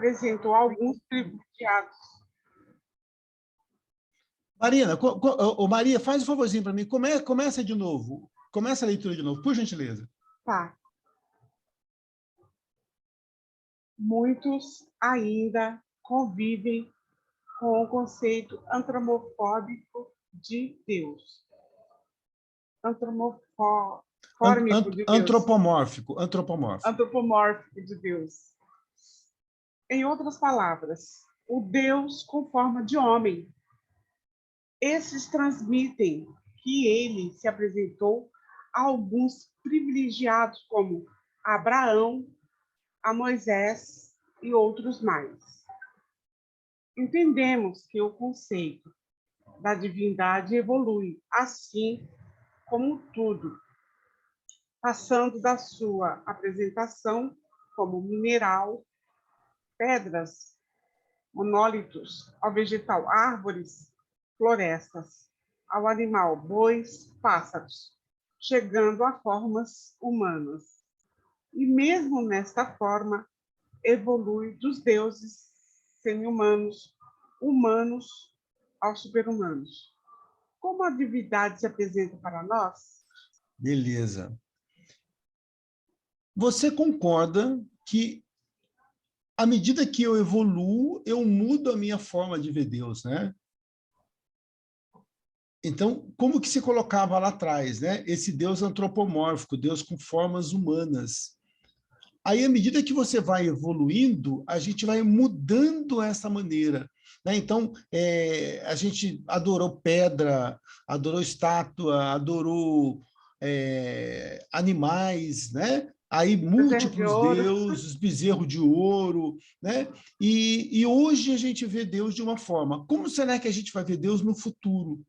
apresentou alguns privilegiados. Marina, Maria, faz um favorzinho para mim. Começa de novo. Começa a leitura de novo, por gentileza. Tá. Muitos ainda convivem com o conceito antropomórfico de Deus. Antropomórfico. Antropomórfico de Deus. Em outras palavras, o Deus com forma de homem. Esses transmitem que ele se apresentou a alguns privilegiados, como Abraão, a Moisés e outros mais. Entendemos que o conceito da divindade evolui, assim como tudo, passando da sua apresentação como mineral, pedras, monólitos, ao vegetal, árvores, florestas, ao animal, bois, pássaros, chegando a formas humanas. E mesmo nesta forma, evolui dos deuses semi-humanos, humanos aos super-humanos. Como a divindade se apresenta para nós? Beleza. Você concorda que, à medida que eu evoluo, eu mudo a minha forma de ver Deus, né? Então, como que se colocava lá atrás, né? Esse Deus antropomórfico, Deus com formas humanas. Aí, à medida que você vai evoluindo, a gente vai mudando essa maneira, né? Então, a gente adorou pedra, adorou estátua, adorou animais, né? Aí, múltiplos deuses, bezerro de ouro, né? E hoje a gente vê Deus de uma forma. Como será que a gente vai ver Deus no futuro?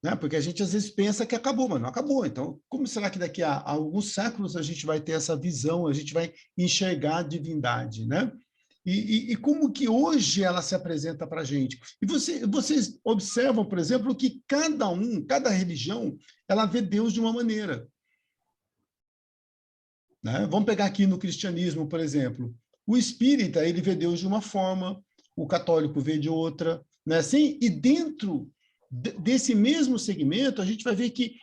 Né? Porque a gente às vezes pensa que acabou, mas não acabou. Então, como será que daqui a alguns séculos a gente vai ter essa visão, a gente vai enxergar a divindade, né? E como que hoje ela se apresenta para a gente? E vocês observam, por exemplo, que cada religião, ela vê Deus de uma maneira. Né? Vamos pegar aqui no cristianismo, por exemplo. O espírita, ele vê Deus de uma forma, o católico vê de outra, né? Assim, e dentro desse mesmo segmento, a gente vai ver que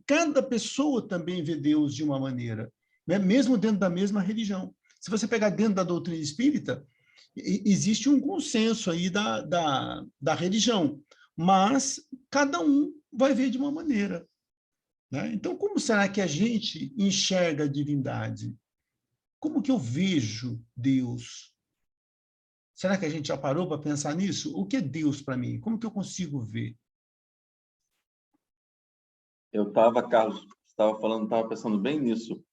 cada pessoa também vê Deus de uma maneira, né? Mesmo dentro da mesma religião. Se você pegar dentro da doutrina espírita, existe um consenso aí da religião, mas cada um vai ver de uma maneira. Né? Então, como será que a gente enxerga a divindade? Como que eu vejo Deus? Será que a gente já parou para pensar nisso? O que é Deus para mim? Como que eu consigo ver? Carlos, estava pensando bem nisso.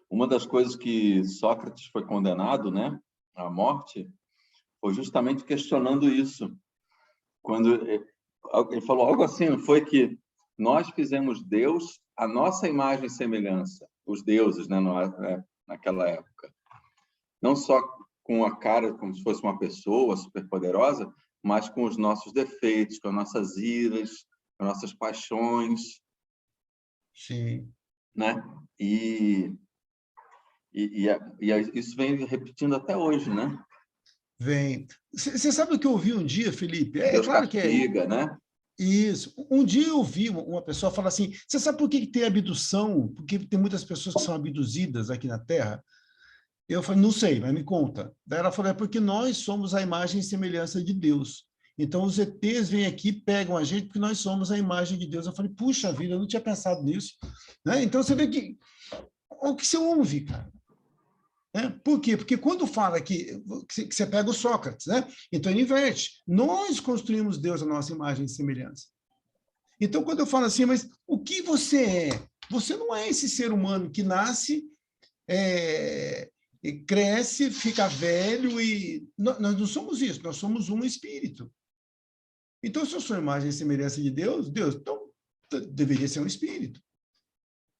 Uma das coisas que Sócrates foi condenado, né, à morte, foi justamente questionando isso. Quando ele falou algo assim, não foi que nós fizemos Deus a nossa imagem e semelhança, os deuses, né, naquela época. Não só com a cara como se fosse uma pessoa superpoderosa, mas com os nossos defeitos, com as nossas iras, com as nossas paixões. Sim. Né? E isso vem repetindo até hoje, né? Vem. Você sabe o que eu ouvi um dia, Felipe? Deus Claro castiga, que né? Isso. Um dia eu ouvi uma pessoa falar assim, você sabe por que tem abdução? Porque tem muitas pessoas que são abduzidas aqui na Terra? Eu falei, não sei, mas me conta. Daí ela falou, é porque nós somos a imagem e semelhança de Deus. Então, os ETs vêm aqui, pegam a gente, porque nós somos a imagem de Deus. Eu falei, puxa vida, eu não tinha pensado nisso. Né? Então, você vê que... O que você ouve, cara? Né? Por quê? Porque quando fala que você pega o Sócrates, né? Então ele inverte. Nós construímos Deus a nossa imagem e semelhança. Então, quando eu falo assim, mas o que você é? Você não é esse ser humano que nasce, e cresce, fica velho e... Nós não somos isso, nós somos um espírito. Então, se eu sou a imagem e semelhança de Deus, então deveria ser um espírito.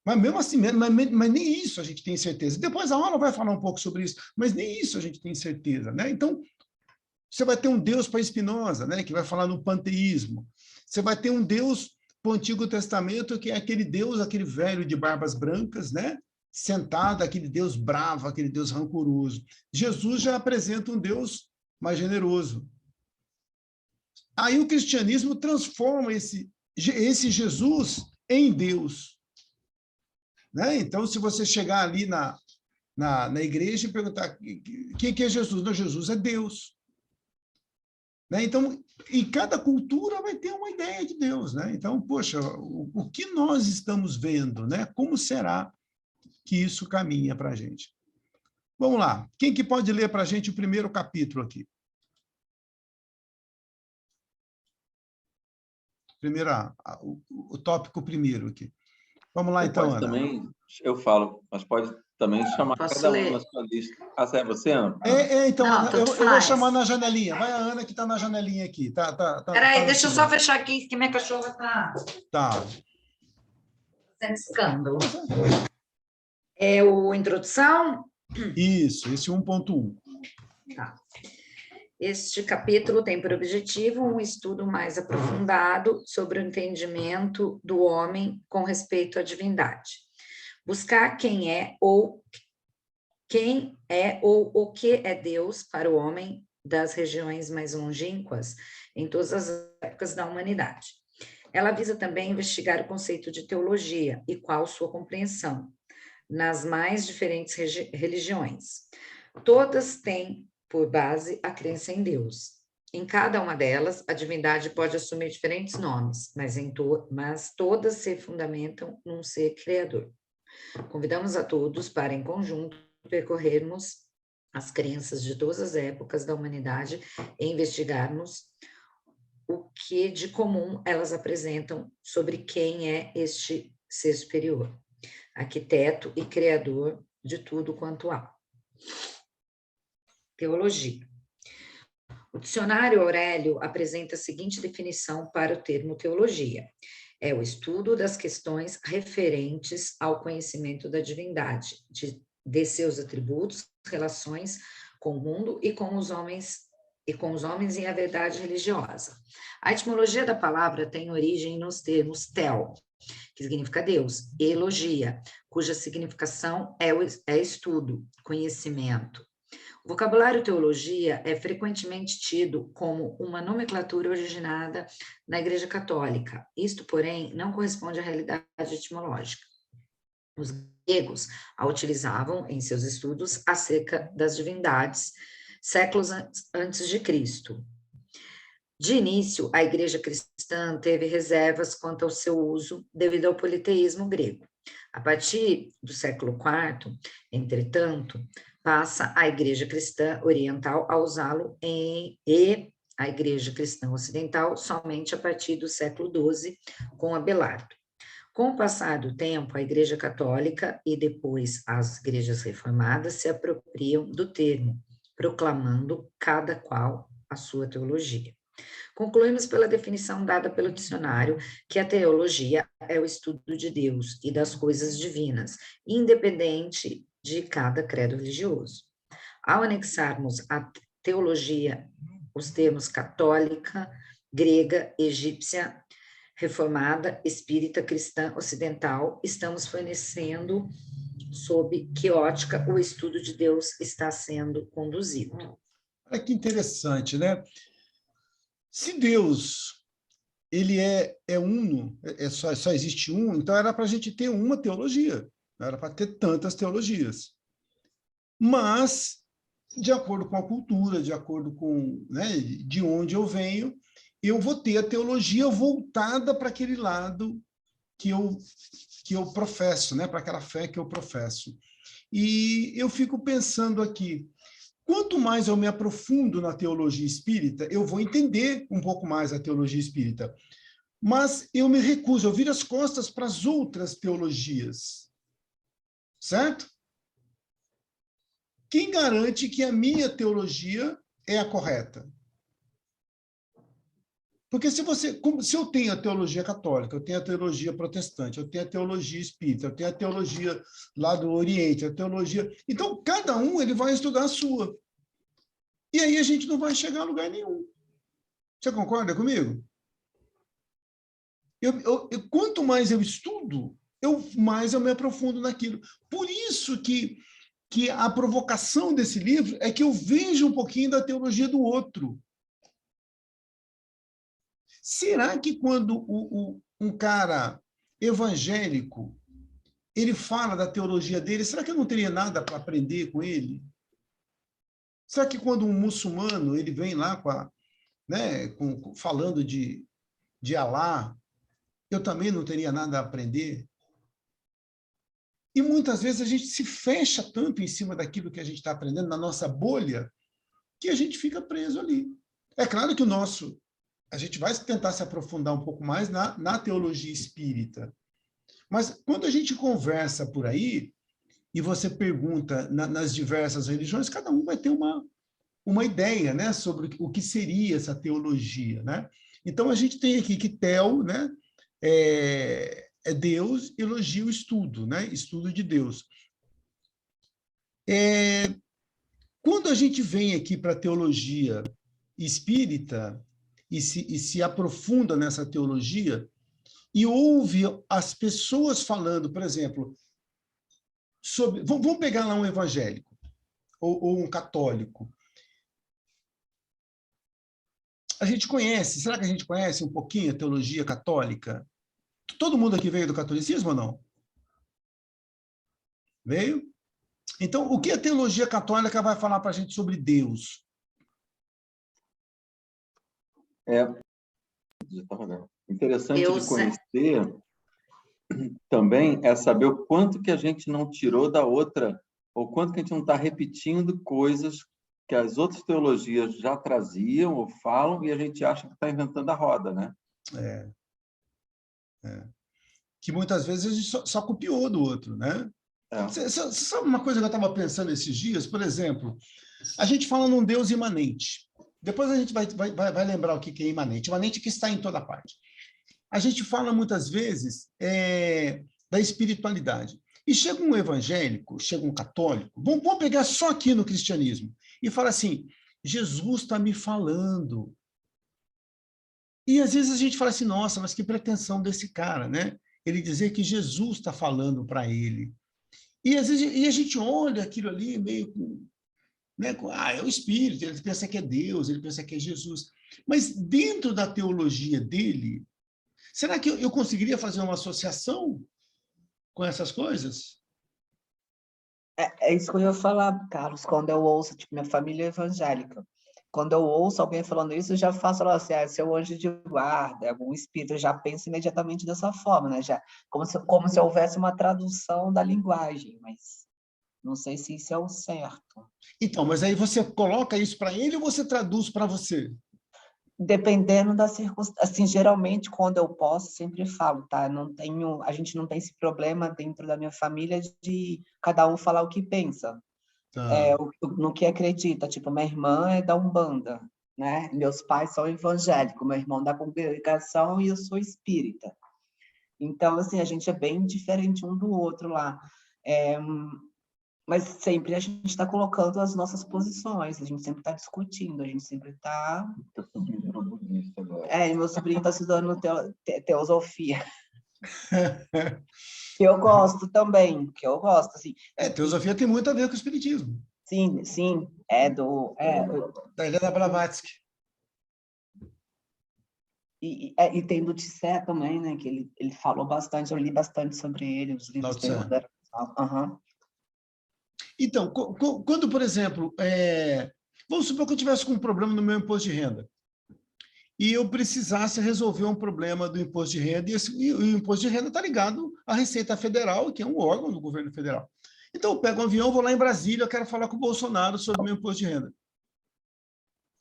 Mas mesmo assim, mas nem isso a gente tem certeza. Depois a aula vai falar um pouco sobre isso, mas nem isso a gente tem certeza, né? Então, você vai ter um Deus para Spinoza, né, que vai falar no panteísmo. Você vai ter um Deus para o Antigo Testamento, que é aquele Deus, aquele velho de barbas brancas, né, sentado, aquele Deus bravo, aquele Deus rancoroso. Jesus já apresenta um Deus mais generoso. Aí o cristianismo transforma esse Jesus em Deus. Né? Então, se você chegar ali na igreja e perguntar quem que é Jesus? Não, Jesus é Deus. Né? Então, em cada cultura vai ter uma ideia de Deus. Né? Então, poxa, o que nós estamos vendo? Né? Como será que isso caminha para a gente? Vamos lá. Quem que pode ler para a gente o primeiro capítulo aqui? O tópico primeiro aqui. Vamos lá, então, Ana. Também, eu falo, mas pode também chamar cada um na sua lista. Ah, é você, Ana? Então, não, Ana, eu vou chamar na janelinha. Vai a Ana que está na janelinha aqui. Peraí, deixa eu só fechar aqui, que minha cachorra tá fazendo escândalo. É o introdução? Isso, esse 1.1. Tá. Este capítulo tem por objetivo um estudo mais aprofundado sobre o entendimento do homem com respeito à divindade. Buscar quem é ou o que é Deus para o homem das regiões mais longínquas em todas as épocas da humanidade. Ela visa também investigar o conceito de teologia e qual sua compreensão nas mais diferentes religiões. Todas têm por base a crença em Deus. Em cada uma delas, a divindade pode assumir diferentes nomes, mas todas se fundamentam num ser criador. Convidamos a todos para, em conjunto, percorrermos as crenças de todas as épocas da humanidade e investigarmos o que de comum elas apresentam sobre quem é este ser superior, arquiteto e criador de tudo quanto há. Teologia. O dicionário Aurélio apresenta a seguinte definição para o termo teologia: é o estudo das questões referentes ao conhecimento da divindade, de seus atributos, relações com o mundo e com os homens e a verdade religiosa. A etimologia da palavra tem origem nos termos tel, que significa Deus, e logia, cuja significação é estudo, conhecimento. O vocabulário teologia é frequentemente tido como uma nomenclatura originada na Igreja Católica. Isto, porém, não corresponde à realidade etimológica. Os gregos a utilizavam em seus estudos acerca das divindades séculos antes de Cristo. De início, a Igreja cristã teve reservas quanto ao seu uso devido ao politeísmo grego. A partir do século IV, entretanto, passa a Igreja Cristã Oriental a usá-lo e a Igreja Cristã Ocidental somente a partir do século XII, com Abelardo. Com o passar do tempo, a Igreja Católica e depois as igrejas reformadas se apropriam do termo, proclamando cada qual a sua teologia. Concluímos pela definição dada pelo dicionário que a teologia é o estudo de Deus e das coisas divinas, independente de cada credo religioso. Ao anexarmos à teologia os termos católica, grega, egípcia, reformada, espírita, cristã, ocidental, estamos fornecendo sob que ótica o estudo de Deus está sendo conduzido. Olha que interessante, né? Se Deus ele é uno, só existe um, então era para a gente ter uma teologia, não era para ter tantas teologias. Mas, de acordo com a cultura, de acordo com, né, de onde eu venho, eu vou ter a teologia voltada para aquele lado que eu professo, né, para aquela fé que eu professo. E eu fico pensando aqui, quanto mais eu me aprofundo na teologia espírita, eu vou entender um pouco mais a teologia espírita. Mas eu me recuso, eu viro as costas para as outras teologias. Certo? Quem garante que a minha teologia é a correta? Porque se eu tenho a teologia católica, eu tenho a teologia protestante, eu tenho a teologia espírita, eu tenho a teologia lá do Oriente, a teologia... Então, cada um ele vai estudar a sua. E aí a gente não vai chegar a lugar nenhum. Você concorda comigo? Quanto mais eu estudo, mais eu me aprofundo naquilo. Por isso que a provocação desse livro é que eu vejo um pouquinho da teologia do outro. Será que quando um cara evangélico ele fala da teologia dele, será que eu não teria nada para aprender com ele? Será que quando um muçulmano ele vem lá falando de Alá, eu também não teria nada a aprender? E muitas vezes a gente se fecha tanto em cima daquilo que a gente está aprendendo, na nossa bolha, que a gente fica preso ali. É claro que a gente vai tentar se aprofundar um pouco mais na teologia espírita. Mas quando a gente conversa por aí, e você pergunta nas diversas religiões, cada um vai ter uma ideia, né, sobre o que seria essa teologia, né? Então, a gente tem aqui que Tel, né, é Deus, elogia o estudo, né? Estudo de Deus. Quando a gente vem aqui para a teologia espírita e se aprofunda nessa teologia e ouve as pessoas falando, por exemplo, sobre... Vamos pegar lá um evangélico ou um católico. A gente conhece, será que a gente conhece um pouquinho a teologia católica? Todo mundo aqui veio do catolicismo ou não? Veio? Então, o que a teologia católica vai falar para a gente sobre Deus? Interessante de conhecer também é saber o quanto que a gente não tirou da outra, ou quanto que a gente não está repetindo coisas que as outras teologias já traziam ou falam e a gente acha que está inventando a roda, né? Que muitas vezes a gente só copiou do outro, né? Você sabe uma coisa que eu estava pensando esses dias? Por exemplo, a gente fala num Deus imanente. Depois a gente vai lembrar o que é imanente. Imanente que está em toda parte. A gente fala muitas vezes da espiritualidade. E chega um evangélico, chega um católico, vamos pegar só aqui no cristianismo, e fala assim, Jesus está me falando. E às vezes a gente fala assim, nossa, mas que pretensão desse cara, né? Ele dizer que Jesus está falando para ele. E às vezes a gente olha aquilo ali meio né, é o Espírito, ele pensa que é Deus, ele pensa que é Jesus. Mas dentro da teologia dele, será que eu conseguiria fazer uma associação com essas coisas? É isso que eu ia falar, Carlos, quando eu ouço, tipo, minha família é evangélica. Quando eu ouço alguém falando isso, eu já faço assim, seu anjo de guarda, algum espírito, eu já penso imediatamente dessa forma, né? Já, como se houvesse uma tradução da linguagem, mas não sei se isso é o certo. Então, mas aí você coloca isso para ele ou você traduz para você? Dependendo da circunstância, assim, geralmente quando eu posso, sempre falo, tá? A gente não tem esse problema dentro da minha família de cada um falar o que pensa. No que acredita, tipo, minha irmã é da Umbanda, né? Meus pais são evangélicos, meu irmão da congregação e eu sou espírita. Então, assim, a gente é bem diferente um do outro lá. Mas sempre a gente está colocando as nossas posições, a gente sempre está discutindo, a gente sempre está... meu sobrinho está estudando teosofia. Que eu gosto também, que eu gosto, assim. Teosofia tem muito a ver com o espiritismo. Sim, sim, da Helena Blavatsky. E tem do Tissé também, né, que ele falou bastante, eu li bastante sobre ele, os livros dele. Então, quando, por exemplo, vamos supor que eu tivesse com um problema no meu imposto de renda, e eu precisasse resolver um problema do imposto de renda, e o imposto de renda está ligado à Receita Federal, que é um órgão do governo federal. Então, eu pego um avião, vou lá em Brasília, eu quero falar com o Bolsonaro sobre o meu imposto de renda.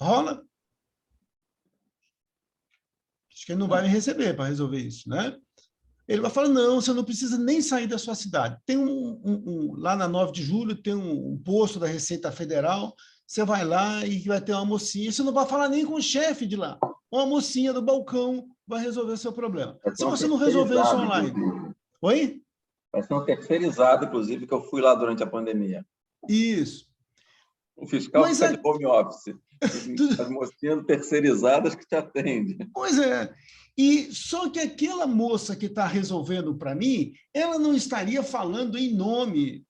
Rola? Acho que ele não vai me receber para resolver isso, né? Ele vai falar, não, você não precisa nem sair da sua cidade. Tem lá na 9 de julho, tem um posto da Receita Federal, você vai lá e vai ter uma mocinha, você não vai falar nem com o chefe de lá. Uma mocinha do balcão vai resolver o seu problema. Se você não resolver isso online... Inclusive. Oi? Vai ser um terceirizado, inclusive, que eu fui lá durante a pandemia. Isso. O fiscal fica de home office. As mocinhas terceirizadas que te atendem. Pois é. E só que aquela moça que está resolvendo para mim, ela não estaria falando em nome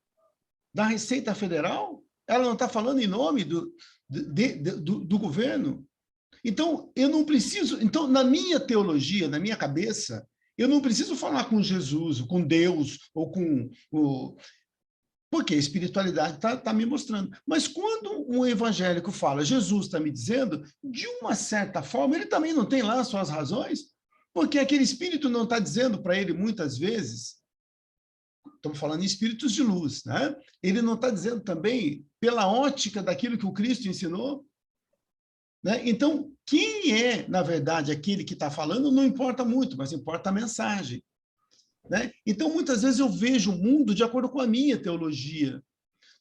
da Receita Federal? Ela não está falando em nome do governo? Então, eu não preciso... Então, na minha teologia, na minha cabeça, eu não preciso falar com Jesus, com Deus, ou com... Porque a espiritualidade está me mostrando. Mas quando um evangélico fala, Jesus está me dizendo, de uma certa forma, ele também não tem lá suas razões, porque aquele espírito não está dizendo para ele, muitas vezes, estamos falando em espíritos de luz, né? Ele não está dizendo também pela ótica daquilo que o Cristo ensinou, né? Então, quem é, na verdade, aquele que está falando, não importa muito, mas importa a mensagem. Né? Então, muitas vezes eu vejo o mundo de acordo com a minha teologia.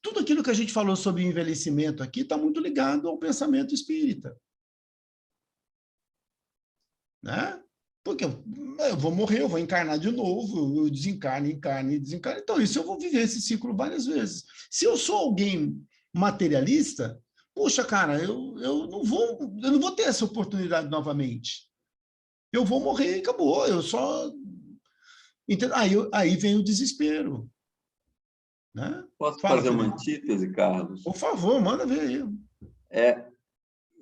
Tudo aquilo que a gente falou sobre envelhecimento aqui está muito ligado ao pensamento espírita. Né? Porque eu vou morrer, eu vou encarnar de novo, eu desencarno, encarno e desencarno. Então, isso eu vou viver esse ciclo várias vezes. Se eu sou alguém materialista, poxa, cara, eu não vou ter essa oportunidade novamente. Eu vou morrer e acabou, eu só... Aí vem o desespero. Né? Posso fazer uma antítese, Carlos? Por favor, manda ver aí.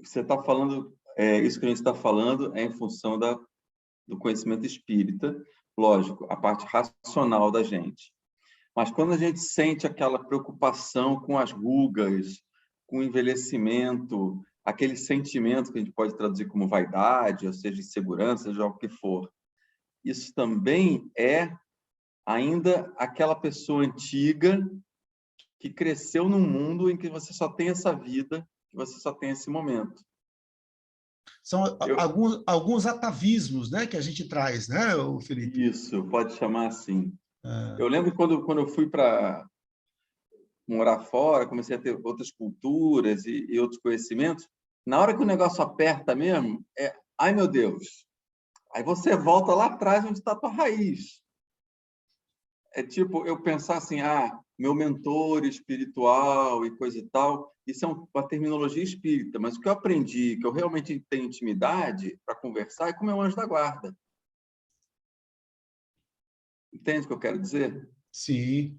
Você está falando, isso que a gente está falando é em função do conhecimento espírita, lógico, a parte racional da gente. Mas quando a gente sente aquela preocupação com as rugas, com o envelhecimento, aquele sentimento que a gente pode traduzir como vaidade, ou seja, insegurança, seja o que for, isso também é ainda aquela pessoa antiga que cresceu num mundo em que você só tem essa vida, que você só tem esse momento. São alguns atavismos, né, que a gente traz, né, Felipe? Isso, pode chamar assim. Eu lembro quando eu fui para morar fora, comecei a ter outras culturas e outros conhecimentos, na hora que o negócio aperta mesmo, ai meu Deus, aí você volta lá atrás onde está a tua raiz. É tipo eu pensar assim, meu mentor espiritual e coisa e tal, isso é uma terminologia espírita, mas o que eu aprendi, que eu realmente tenho intimidade para conversar, é com o meu anjo da guarda. Entende o que eu quero dizer? Sim.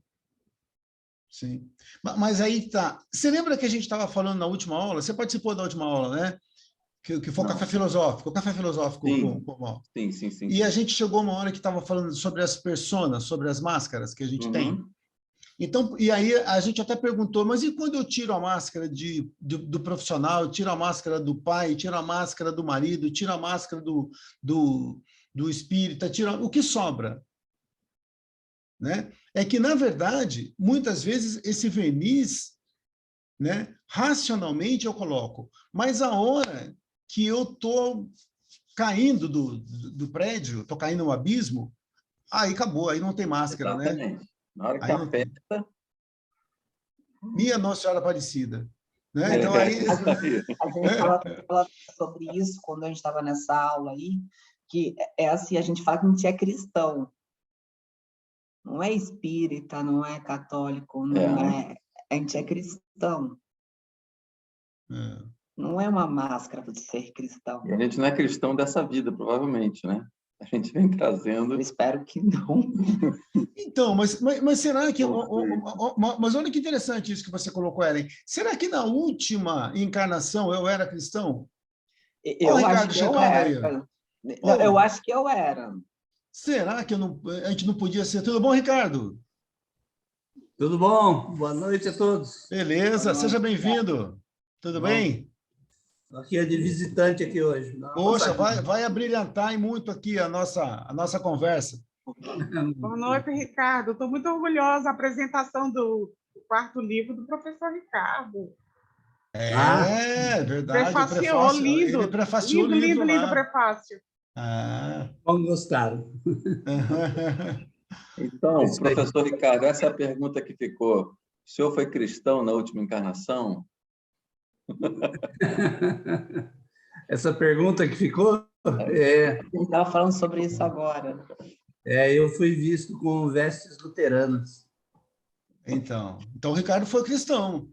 Sim. Mas aí tá. Você lembra que a gente estava falando na última aula? Você participou da última aula, né? Que foi o café filosófico. O café filosófico. Sim. E a gente chegou uma hora que estava falando sobre as personas, sobre as máscaras que a gente tem. Então, e aí a gente até perguntou, mas e quando eu tiro a máscara do profissional, eu tiro a máscara do pai, tiro a máscara do marido, tiro a máscara do espírita, o que sobra? Né? É que, na verdade, muitas vezes esse verniz, né, racionalmente eu coloco, mas a hora que eu estou caindo do prédio, estou caindo no abismo, aí acabou, aí não tem máscara. Exatamente. Né? Na hora que aperta... Minha Nossa Senhora Aparecida. Né? Então, aí... A gente fala sobre isso quando a gente estava nessa aula aí, que é assim, a gente fala que a gente é cristão. Não é espírita, não é católico, a gente é cristão. Não é uma máscara de ser cristão. E a gente não é cristão dessa vida, provavelmente, né? A gente vem trazendo... Eu espero que não. Então, mas será que... Mas olha que interessante isso que você colocou, Ellen. Será que na última encarnação eu era cristão? Eu acho que eu era. Eu acho que eu era. Será que a gente não podia ser? Tudo bom, Ricardo? Tudo bom? Boa noite a todos. Beleza, seja bem-vindo. Tudo bem? Aqui é de visitante aqui hoje. Poxa, vai abrilhantar e muito aqui a nossa conversa. Boa noite, Ricardo. Estou muito orgulhosa da apresentação do quarto livro do professor Ricardo. Verdade. Prefaciou, lindo. Ele prefaciou lindo prefácio. Como gostaram. Então, professor Ricardo, essa é a pergunta que ficou. O senhor foi cristão na última encarnação? Essa pergunta que ficou? A gente estava falando sobre isso agora. Eu fui visto com vestes luteranas. Então o Ricardo foi cristão,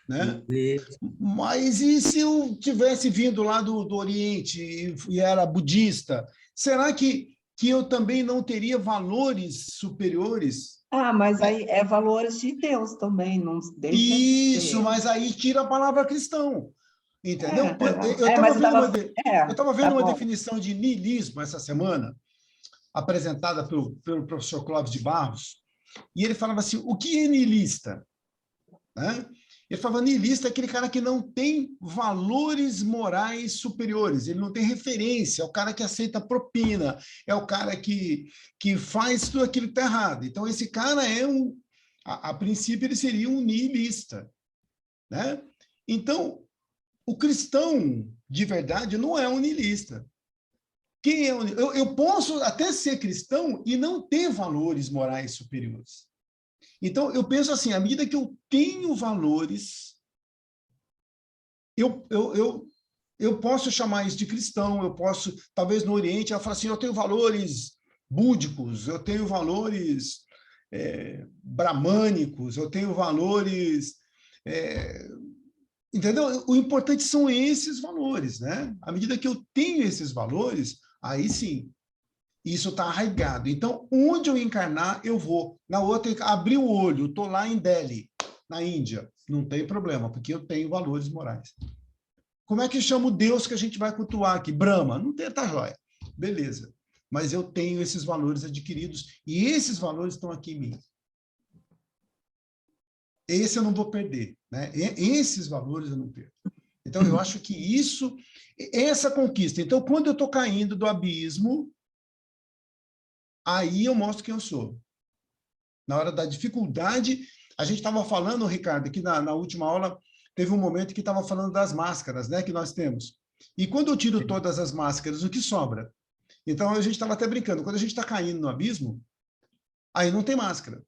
né? Isso. Mas e se eu tivesse vindo lá do Oriente e era budista? será que eu também não teria valores superiores? Mas aí é valores de Deus também, não deixa de Isso, ser. mas aí tira a palavra cristão, entendeu? Mas Eu estava vendo tá uma bom. definição de niilismo essa semana, apresentada pelo professor Clóvis de Barros, e ele falava assim, o que é niilista? Né? Ele falava, niilista é aquele cara que não tem valores morais superiores, ele não tem referência, é o cara que aceita propina, é o cara que faz tudo aquilo que está errado. Então, esse cara é a princípio, ele seria um niilista. Né? Então, o cristão, de verdade, não é um niilista. Quem é eu posso até ser cristão e não ter valores morais superiores. Então, eu penso assim, à medida que eu tenho valores, eu posso chamar isso de cristão, eu posso, talvez no Oriente, ela fala assim, eu tenho valores búdicos, eu tenho valores bramânicos, eu tenho valores... entendeu? O importante são esses valores, né? À medida que eu tenho esses valores, aí sim, isso está arraigado. Então, onde eu encarnar, eu vou. Na outra, abrir o olho, estou lá em Delhi, na Índia. Não tem problema, porque eu tenho valores morais. Como é que chama o Deus que a gente vai cultuar aqui? Brahma. Não tem, tá jóia. Beleza. Mas eu tenho esses valores adquiridos e esses valores estão aqui em mim. Esse eu não vou perder, né? Esses valores eu não perco. Então, eu acho que isso, essa conquista. Então, quando eu estou caindo do abismo, aí eu mostro quem eu sou. Na hora da dificuldade, a gente estava falando, Ricardo, que na última aula teve um momento que estava falando das máscaras, né, que nós temos. E quando eu tiro todas as máscaras, o que sobra? Então, a gente estava até brincando, quando a gente está caindo no abismo, aí não tem máscara.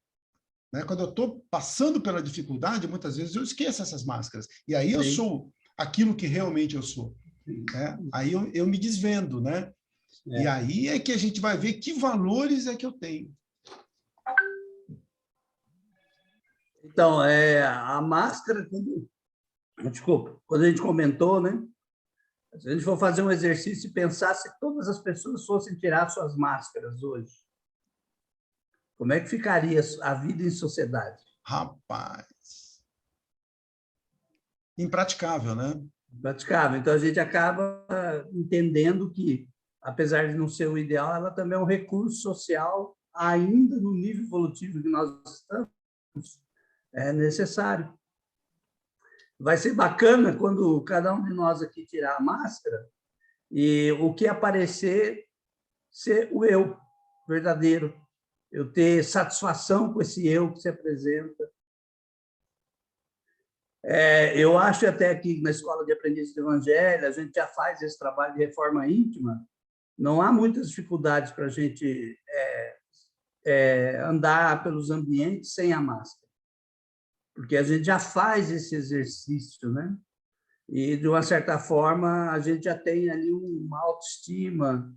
Né? Quando eu estou passando pela dificuldade, muitas vezes eu esqueço essas máscaras. E aí eu sou aquilo que realmente eu sou. Né? Aí eu me desvendo, né? E aí é que a gente vai ver que valores é que eu tenho. Então, a máscara, desculpa, quando a gente comentou, né? Se a gente for fazer um exercício e pensar se todas as pessoas fossem tirar suas máscaras hoje, como é que ficaria a vida em sociedade? Rapaz. Impraticável, né? Impraticável. Então, a gente acaba entendendo que, apesar de não ser o ideal, ela também é um recurso social, ainda no nível evolutivo que nós estamos, é necessário. Vai ser bacana quando cada um de nós aqui tirar a máscara e o que aparecer ser o eu verdadeiro. Eu ter satisfação com esse eu que se apresenta. Eu acho até que na Escola de Aprendizes do Evangelho a gente já faz esse trabalho de reforma íntima. Não há muitas dificuldades para a gente andar pelos ambientes sem a máscara, porque a gente já faz esse exercício, né? E, de uma certa forma, a gente já tem ali uma autoestima,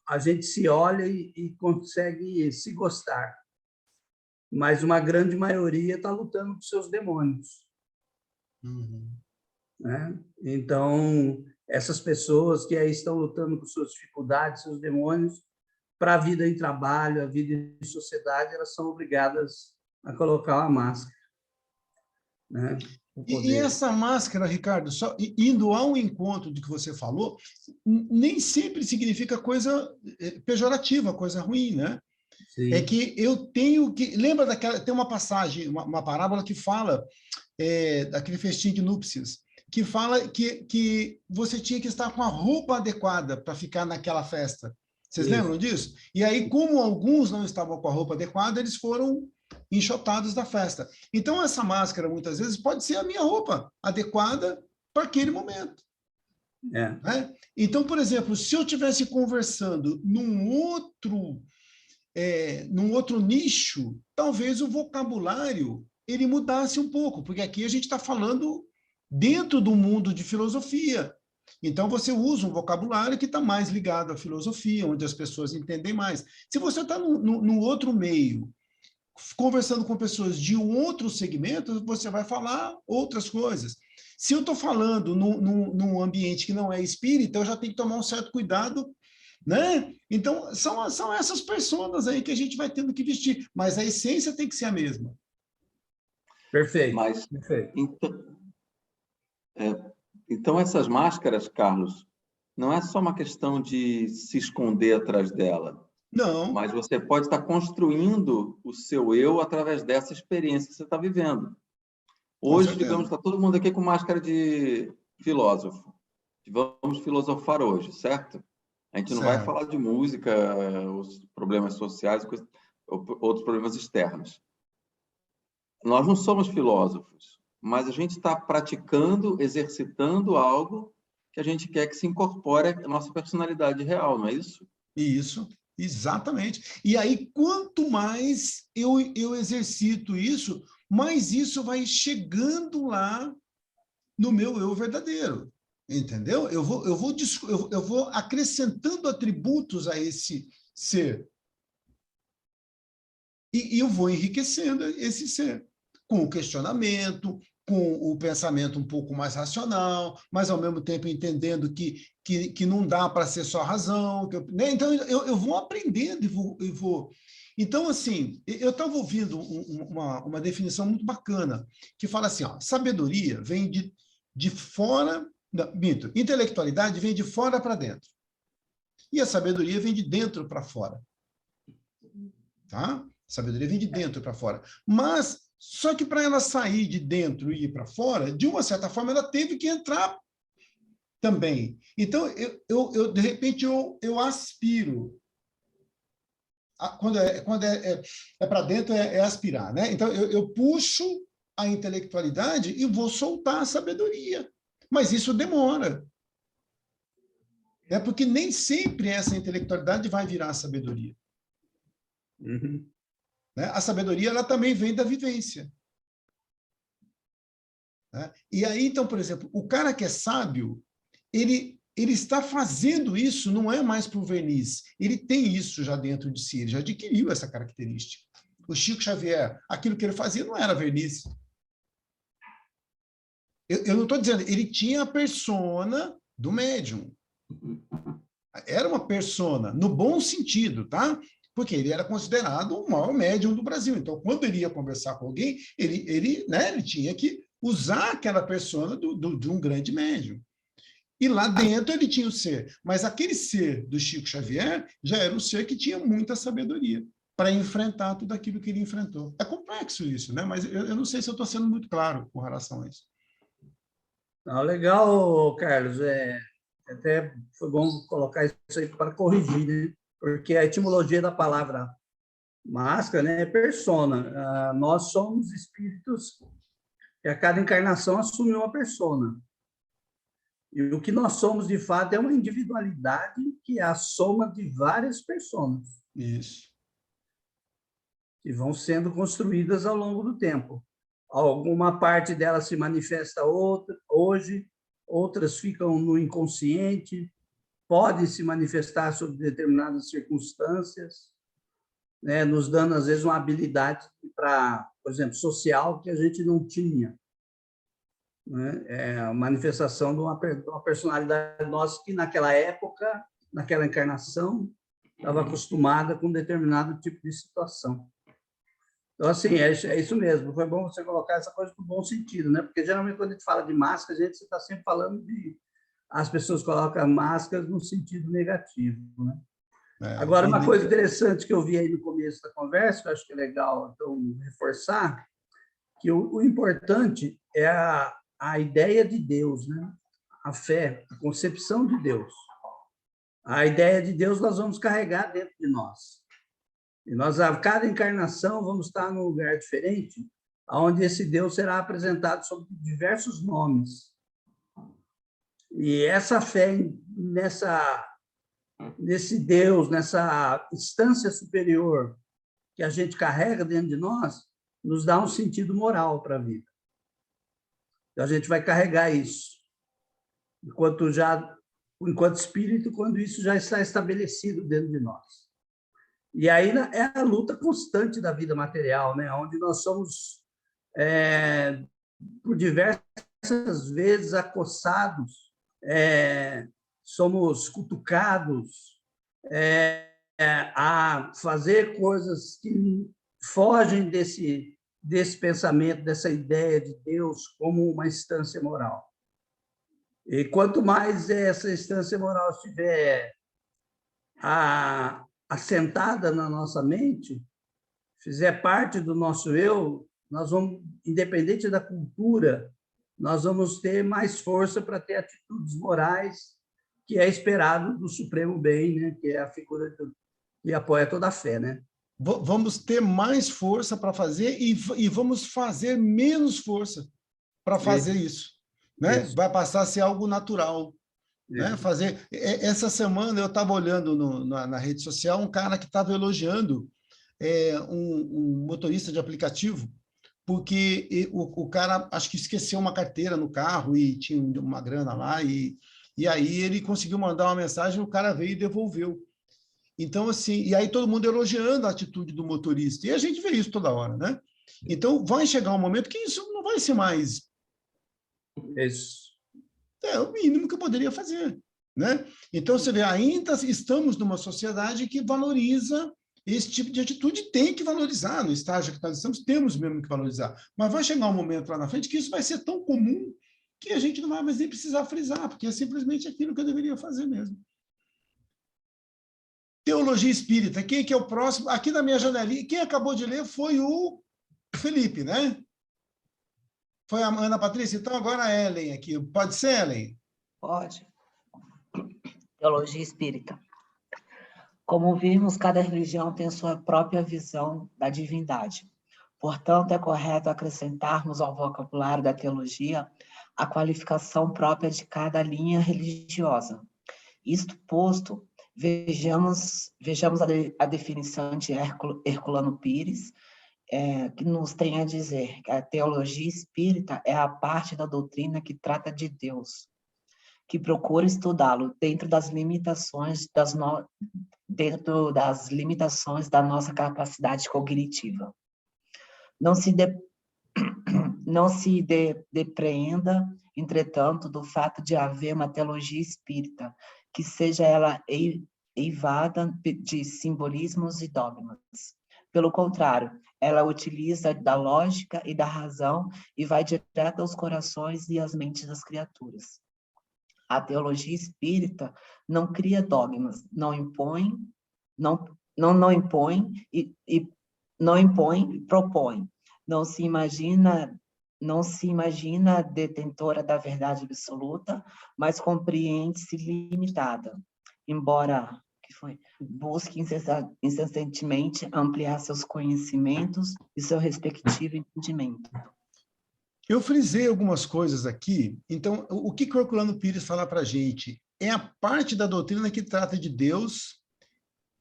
a gente se olha e consegue se gostar. Mas uma grande maioria está lutando com seus demônios. Uhum. Né? Então, essas pessoas que aí estão lutando com suas dificuldades, seus demônios, para a vida em trabalho, a vida em sociedade, elas são obrigadas a colocar uma máscara. Né? E essa máscara, Ricardo, só indo ao encontro do que você falou, nem sempre significa coisa pejorativa, coisa ruim, né? Sim. É que eu tenho que... Lembra daquela... Tem uma passagem, uma parábola que fala daquele festim de núpcias, que fala que você tinha que estar com a roupa adequada para ficar naquela festa. Vocês lembram disso? E aí, como alguns não estavam com a roupa adequada, eles foram enxotados da festa. Então, essa máscara, muitas vezes, pode ser a minha roupa adequada para aquele momento. Né? Então, por exemplo, se eu estivesse conversando num outro nicho, talvez o vocabulário ele mudasse um pouco, porque aqui a gente está falando dentro do mundo de filosofia. Então, você usa um vocabulário que está mais ligado à filosofia, onde as pessoas entendem mais. Se você está num outro meio, conversando com pessoas de um outro segmento, você vai falar outras coisas. Se eu estou falando num ambiente que não é espírita, eu já tenho que tomar um certo cuidado, né? Então, são essas pessoas aí que a gente vai tendo que vestir, mas a essência tem que ser a mesma. Perfeito. Mas, Perfeito. então, essas máscaras, Carlos, não é só uma questão de se esconder atrás dela. Não. Mas você pode estar construindo o seu eu através dessa experiência que você está vivendo. Hoje, digamos, está todo mundo aqui com máscara de filósofo. Vamos filosofar hoje, certo? A gente não vai falar de música, os problemas sociais, outros problemas externos. Nós não somos filósofos, mas a gente está praticando, exercitando algo que a gente quer que se incorpore à nossa personalidade real, não é isso? Isso, exatamente. E aí, quanto mais eu exercito isso, mais isso vai chegando lá no meu eu verdadeiro. Entendeu? Eu vou acrescentando atributos a esse ser. E eu vou enriquecendo esse ser, com o questionamento, com o pensamento um pouco mais racional, mas ao mesmo tempo entendendo que não dá para ser só razão. Né? Então, eu vou aprendendo e vou... Então, assim, eu estava ouvindo uma definição muito bacana, que fala assim, ó, sabedoria vem de fora... Não, minto, intelectualidade vem de fora para dentro. E a sabedoria vem de dentro para fora. Tá? Sabedoria vem de dentro para fora. Mas, só que para ela sair de dentro e ir para fora, de uma certa forma, ela teve que entrar também. Então, de repente, eu aspiro. Quando é para dentro, é aspirar. Né? Então, eu puxo a intelectualidade e vou soltar a sabedoria. Mas isso demora. Né? Porque nem sempre essa intelectualidade vai virar sabedoria. Uhum. Né? A sabedoria ela também vem da vivência. Né? E aí, então, por exemplo, o cara que é sábio, ele está fazendo isso, não é mais por verniz. Ele tem isso já dentro de si, ele já adquiriu essa característica. O Chico Xavier, aquilo que ele fazia não era verniz. Eu não estou dizendo, ele tinha a persona do médium. Era uma persona, no bom sentido, tá? Porque ele era considerado o maior médium do Brasil. Então, quando ele ia conversar com alguém, ele tinha que usar aquela persona de um grande médium. E lá dentro ele tinha o ser. Mas aquele ser do Chico Xavier já era um ser que tinha muita sabedoria para enfrentar tudo aquilo que ele enfrentou. É complexo isso, né? Mas eu não sei se eu estou sendo muito claro com relação a isso. Não, legal, Carlos. Até foi bom colocar isso aí para corrigir, né? Porque a etimologia da palavra máscara, né, é persona. Nós somos espíritos que a cada encarnação assume uma persona. E o que nós somos, de fato, é uma individualidade que é a soma de várias personas. Isso. Que vão sendo construídas ao longo do tempo. Alguma parte dela se manifesta hoje, outras ficam no inconsciente, podem se manifestar sob determinadas circunstâncias, né, nos dando, às vezes, uma habilidade para, por exemplo, social que a gente não tinha. Né? É a manifestação de uma personalidade nossa que, naquela época, naquela encarnação, estava acostumada com determinado tipo de situação. Então, assim, é isso mesmo. Foi bom você colocar essa coisa no bom sentido, né? Porque, geralmente, quando a gente fala de máscara, a gente está sempre falando de... As pessoas colocam máscaras no sentido negativo, né? Agora, uma coisa interessante que eu vi aí no começo da conversa, que eu acho que é legal então, reforçar, que o importante é a ideia de Deus, né? A fé, a concepção de Deus. A ideia de Deus nós vamos carregar dentro de nós. E nós, a cada encarnação, vamos estar num lugar diferente, onde esse Deus será apresentado sob diversos nomes. E essa fé nesse Deus, nessa instância superior que a gente carrega dentro de nós, nos dá um sentido moral para a vida. Então, a gente vai carregar isso. Enquanto espírito, quando isso já está estabelecido dentro de nós. E aí é a luta constante da vida material, né? Onde nós somos, por diversas diversas vezes acossados, somos cutucados a fazer coisas que fogem desse pensamento, dessa ideia de Deus como uma instância moral. E quanto mais essa instância moral estiver assentada na nossa mente, fizer parte do nosso eu, nós vamos, independente da cultura, nós vamos ter mais força para ter atitudes morais, que é esperado do Supremo Bem, né? Que é a figura que apoia toda a fé, né? Vamos ter mais força para fazer e vamos fazer menos força para fazer isso, né? Isso. Vai passar a ser algo natural, né? Fazer. Essa semana eu estava olhando na rede social um cara que estava elogiando um motorista de aplicativo, porque o cara acho que esqueceu uma carteira no carro e tinha uma grana lá e aí ele conseguiu mandar uma mensagem, o cara veio e devolveu. Então, assim, e aí todo mundo elogiando a atitude do motorista. E a gente vê isso toda hora, né? Então, vai chegar um momento que isso não vai ser mais... Isso. É o mínimo que eu poderia fazer, né? Então, você vê, ainda estamos numa sociedade que valoriza esse tipo de atitude, tem que valorizar. No estágio que nós estamos, temos mesmo que valorizar. Mas vai chegar um momento lá na frente que isso vai ser tão comum que a gente não vai mais nem precisar frisar, porque é simplesmente aquilo que eu deveria fazer mesmo. Teologia Espírita, quem que é o próximo? Aqui na minha janelinha, quem acabou de ler foi o Felipe, né? Foi a Ana Patrícia, então agora a Ellen aqui. Pode ser, Ellen? Pode. Teologia Espírita. Como vimos, cada religião tem sua própria visão da divindade. Portanto, é correto acrescentarmos ao vocabulário da teologia a qualificação própria de cada linha religiosa. Isto posto, vejamos a definição de Herculano Pires, que nos tem a dizer que a teologia espírita é a parte da doutrina que trata de Deus, que procura estudá-lo dentro das limitações da nossa capacidade cognitiva. Não se depreenda, entretanto, do fato de haver uma teologia espírita, que seja ela eivada de simbolismos e dogmas. Pelo contrário, ela utiliza da lógica e da razão e vai direto aos corações e às mentes das criaturas. A teologia espírita não cria dogmas, não impõe, propõe. Não se imagina detentora da verdade absoluta, mas compreende-se limitada, embora busque incessantemente ampliar seus conhecimentos e seu respectivo entendimento. Eu frisei algumas coisas aqui. Então, o que o Herculano Pires fala para a gente? É a parte da doutrina que trata de Deus,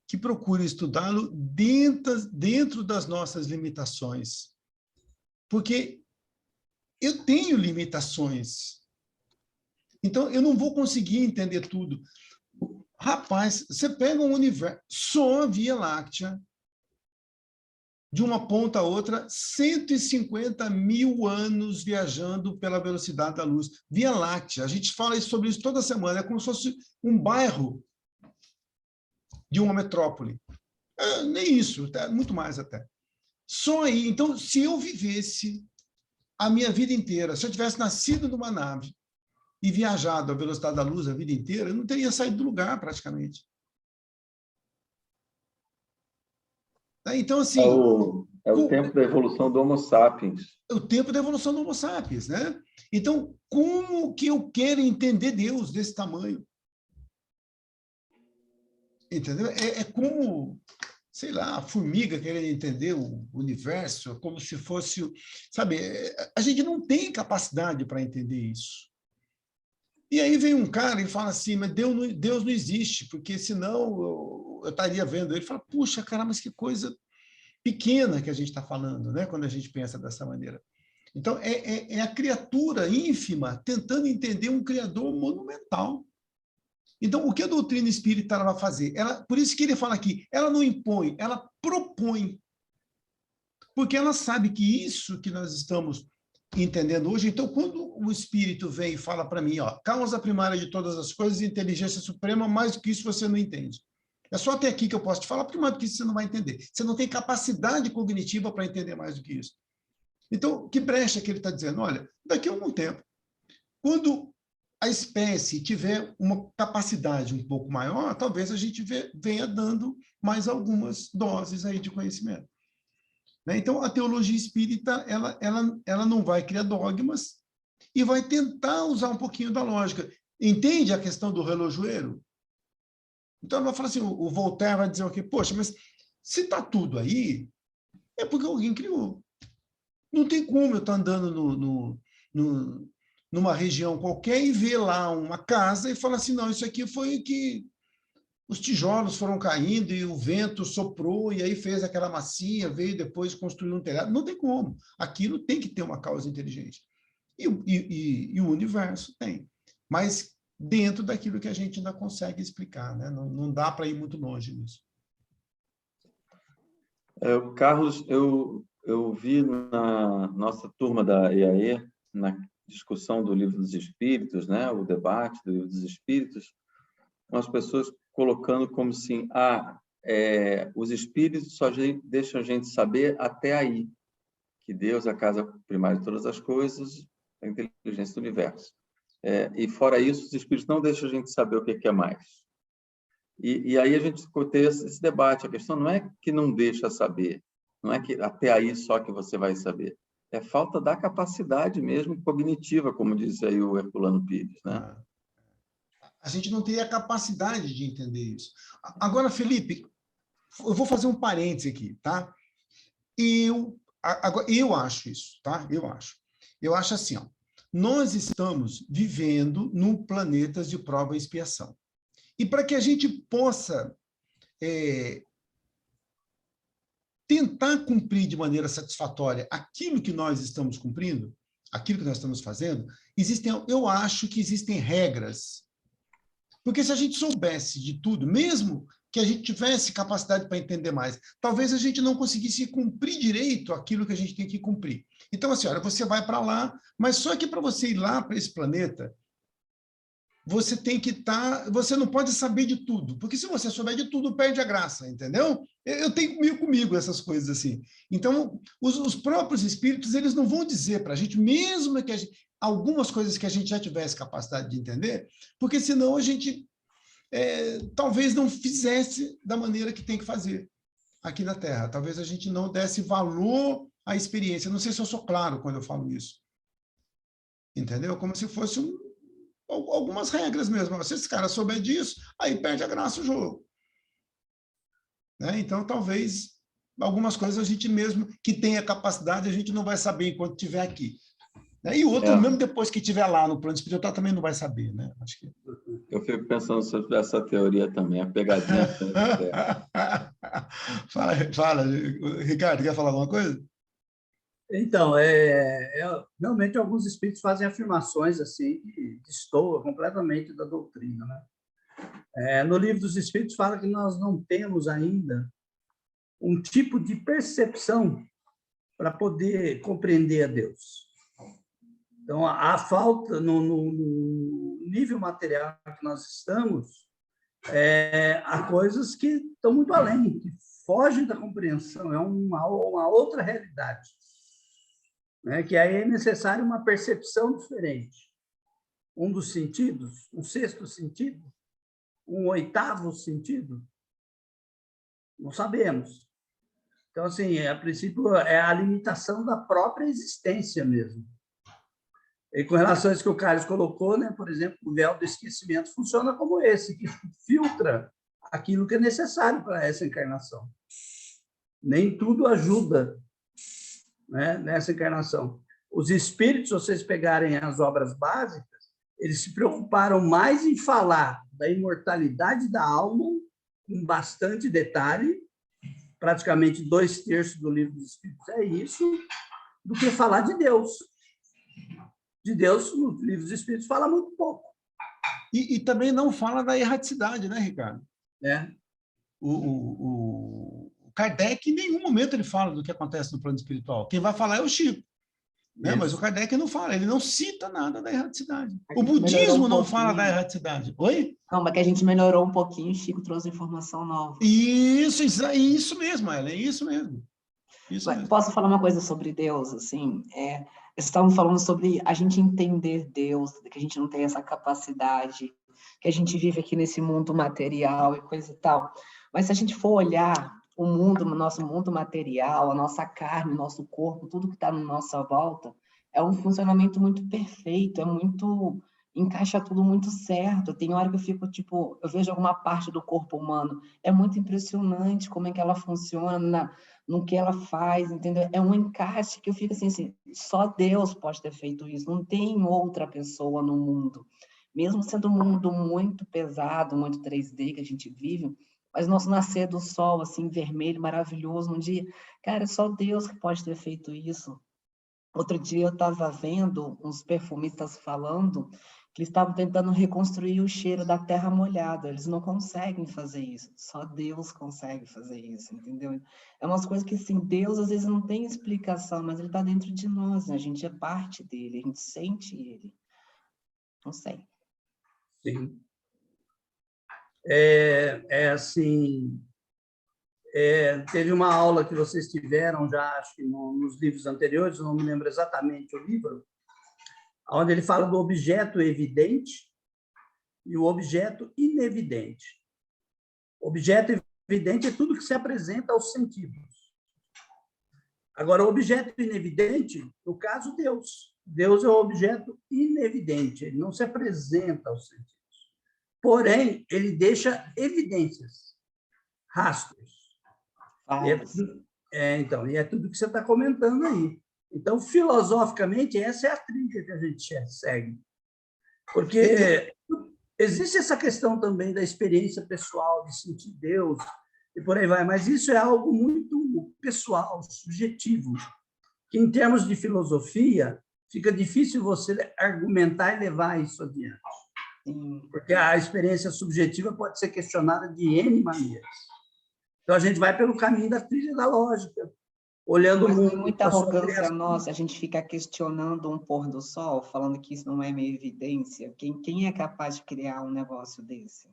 que procura estudá-lo dentro das nossas limitações. Porque eu tenho limitações. Então, eu não vou conseguir entender tudo. Rapaz, você pega um universo, só a Via Láctea, de uma ponta a outra, 150 mil anos viajando pela velocidade da luz. Via Láctea, a gente fala sobre isso toda semana, é como se fosse um bairro de uma metrópole. Nem isso, muito mais até. Só aí, então, se eu vivesse a minha vida inteira, se eu tivesse nascido numa nave e viajado à velocidade da luz a vida inteira, eu não teria saído do lugar, praticamente. Então, assim... É o tempo da evolução do Homo sapiens. É o tempo da evolução do Homo sapiens, né? Então, como que eu quero entender Deus desse tamanho? Entendeu? É como, sei lá, a formiga querendo entender o universo, como se fosse... Sabe, a gente não tem capacidade para entender isso. E aí vem um cara e fala assim, mas Deus não existe, porque senão eu estaria vendo ele e fala, puxa, cara, mas que coisa pequena que a gente está falando, né? Quando a gente pensa dessa maneira. Então, é a criatura ínfima tentando entender um criador monumental. Então, o que a doutrina espírita vai fazer? Por isso que ele fala aqui, ela não impõe, ela propõe. Porque ela sabe que isso que nós estamos entendendo hoje. Então, quando o Espírito vem e fala para mim, ó, causa primária de todas as coisas, inteligência suprema, mais do que isso você não entende. É só até aqui que eu posso te falar, porque mais do que isso você não vai entender. Você não tem capacidade cognitiva para entender mais do que isso. Então, que brecha que ele está dizendo? Olha, daqui a algum tempo, quando a espécie tiver uma capacidade um pouco maior, talvez a gente venha dando mais algumas doses aí de conhecimento. Né? Então, a teologia espírita, ela não vai criar dogmas e vai tentar usar um pouquinho da lógica. Entende a questão do relojoeiro? Então, ela vai falar assim, o Voltaire vai dizer o quê? Poxa, mas se está tudo aí, é porque alguém criou. Não tem como eu estar andando numa região qualquer e ver lá uma casa e falar assim, não, isso aqui foi que os tijolos foram caindo e o vento soprou e aí fez aquela massinha, veio depois construir um telhado. Não tem como. Aquilo tem que ter uma causa inteligente. E o universo tem. Mas dentro daquilo que a gente ainda consegue explicar, né? Não dá para ir muito longe nisso. Carlos, eu vi na nossa turma da EAE, na discussão do Livro dos Espíritos, né? O debate do Livro dos Espíritos, umas pessoas colocando como assim, os espíritos só deixam a gente saber até aí, que Deus é a causa primária de todas as coisas, a inteligência do universo. E fora isso, os espíritos não deixam a gente saber o que é mais. E aí a gente tem esse debate, a questão não é que não deixa saber, não é que até aí só que você vai saber, é falta da capacidade mesmo cognitiva, como disse aí o Herculano Pires, né? A gente não teria a capacidade de entender isso. Agora, Felipe, eu vou fazer um parêntese aqui, tá? Eu acho isso, tá? Eu acho assim, ó, nós estamos vivendo num planeta de prova e expiação. E para que a gente possa tentar cumprir de maneira satisfatória aquilo que nós estamos cumprindo, aquilo que nós estamos fazendo, eu acho que existem regras. Porque se a gente soubesse de tudo, mesmo que a gente tivesse capacidade para entender mais, talvez a gente não conseguisse cumprir direito aquilo que a gente tem que cumprir. Então, assim, olha, você vai para lá, mas só que para você ir lá para esse planeta, você tem que você não pode saber de tudo, porque se você souber de tudo, perde a graça, entendeu? Eu tenho comigo essas coisas assim. Então, os próprios espíritos, eles não vão dizer para a gente, mesmo que algumas coisas que a gente já tivesse capacidade de entender, porque senão a gente talvez não fizesse da maneira que tem que fazer aqui na Terra. Talvez a gente não desse valor à experiência. Não sei se eu sou claro quando eu falo isso. Entendeu? Como se fosse algumas regras mesmo. Se esse cara souber disso, aí perde a graça o jogo. Né? Então, talvez algumas coisas a gente mesmo que tenha capacidade, a gente não vai saber enquanto estiver aqui. Né? E outro, mesmo depois que estiver lá no plano espiritual, também não vai saber. Né? Acho que... Eu fico pensando sobre essa teoria também, a pegadinha. Fala, Ricardo, quer falar alguma coisa? Então, realmente alguns espíritos fazem afirmações assim que destoam completamente da doutrina, né? No Livro dos Espíritos fala que nós não temos ainda um tipo de percepção para poder compreender a Deus. Então, a falta no nível material que nós estamos, há coisas que estão muito além, que fogem da compreensão, é uma outra realidade. Né, que aí é necessário uma percepção diferente. Um dos sentidos, um sexto sentido, um oitavo sentido, não sabemos. Então, assim, a princípio, é a limitação da própria existência mesmo. E com relação a isso que o Carlos colocou, né, por exemplo, o véu do esquecimento funciona como esse, que filtra aquilo que é necessário para essa encarnação. Nem tudo ajuda, né, nessa encarnação. Os espíritos, se vocês pegarem as obras básicas, eles se preocuparam mais em falar da imortalidade da alma, com bastante detalhe, praticamente 2/3 do Livro dos Espíritos é isso, do que falar de Deus. De Deus, no Livro dos Espíritos, fala muito pouco. E também não fala da erraticidade, né, Ricardo? O Kardec, em nenhum momento, ele fala do que acontece no plano espiritual. Quem vai falar é o Chico. Né? Mas o Kardec não fala, ele não cita nada da erraticidade. A O gente melhorou budismo um não fala da pouquinho. erraticidade. Oi? Não, mas que a gente melhorou um pouquinho, o Chico trouxe informação nova. Isso mesmo, Ellen, é isso mesmo. Isso Mas mesmo. posso falar uma coisa sobre Deus, assim? Vocês estavam falando sobre a gente entender Deus, que a gente não tem essa capacidade, que a gente vive aqui nesse mundo material e coisa e tal. Mas se a gente for olhar o mundo, o nosso mundo material, a nossa carne, o nosso corpo, tudo que está na nossa volta, é um funcionamento muito perfeito, encaixa tudo muito certo. Tem hora que eu fico, tipo, eu vejo alguma parte do corpo humano, é muito impressionante como é que ela funciona, no que ela faz, entendeu? É um encaixe que eu fico assim, só Deus pode ter feito isso, não tem outra pessoa no mundo. Mesmo sendo um mundo muito pesado, muito 3D que a gente vive, mas nosso nascer do sol, assim, vermelho, maravilhoso, num dia, cara, é só Deus que pode ter feito isso. Outro dia eu estava vendo uns perfumistas falando que eles estavam tentando reconstruir o cheiro da terra molhada. Eles não conseguem fazer isso. Só Deus consegue fazer isso, entendeu? É umas coisas que, assim, Deus às vezes não tem explicação, mas ele está dentro de nós, né? A gente é parte dele, a gente sente ele. Não sei. Sim. Assim, teve uma aula que vocês tiveram já, acho que nos livros anteriores, eu não me lembro exatamente o livro, onde ele fala do objeto evidente e o objeto inevidente. O objeto evidente é tudo que se apresenta aos sentidos. Agora, o objeto inevidente, no caso, Deus. Deus é o objeto inevidente, ele não se apresenta aos sentidos. Porém, ele deixa evidências, rastros. Então, e é tudo que você está comentando aí. Então, filosoficamente, essa é a trilha que a gente segue. Porque existe essa questão também da experiência pessoal, de sentir Deus, e por aí vai, mas isso é algo muito pessoal, subjetivo, que em termos de filosofia, fica difícil você argumentar e levar isso adiante. Porque a experiência subjetiva pode ser questionada de N maneiras. Então, a gente vai pelo caminho da trilha da lógica, olhando o mundo. Mas muita arrogância nossa, a gente fica questionando um pôr do sol, falando que isso não é meio evidência. Quem é capaz de criar um negócio desse?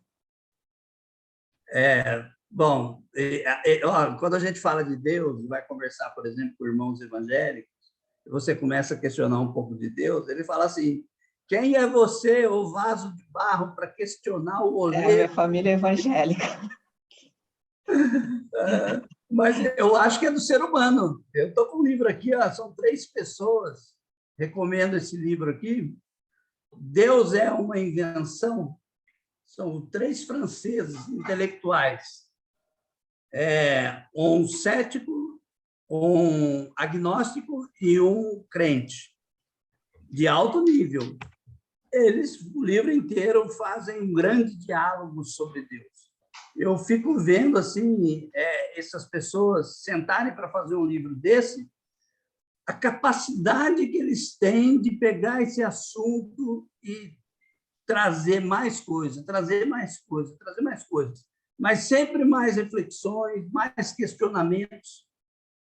Bom, quando a gente fala de Deus, vai conversar, por exemplo, com irmãos evangélicos, você começa a questionar um pouco de Deus, ele fala assim: quem é você, o vaso de barro, para questionar o oleiro? Minha família é evangélica. Mas eu acho que é do ser humano. Eu estou com um livro aqui, são 3 pessoas, recomendo esse livro aqui. Deus é uma invenção. São 3 franceses intelectuais. Um cético, um agnóstico e um crente, de alto nível. Eles, o livro inteiro, fazem um grande diálogo sobre Deus. Eu fico vendo assim essas pessoas sentarem para fazer um livro desse, a capacidade que eles têm de pegar esse assunto e trazer mais coisas, mas sempre mais reflexões, mais questionamentos,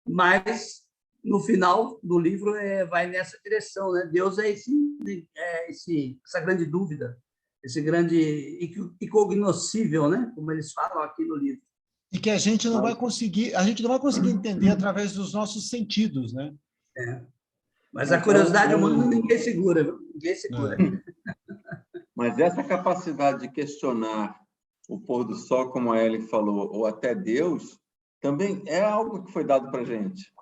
mas no final do livro vai nessa direção, né? Deus é essa grande dúvida, esse grande incognoscível, né? Como eles falam aqui no livro. E que a gente não vai conseguir entender através dos nossos sentidos, né? Mas a curiosidade humana ninguém segura, ninguém segura. Mas essa capacidade de questionar o pôr do sol, como a Ellen falou, ou até Deus, também é algo que foi dado para a gente.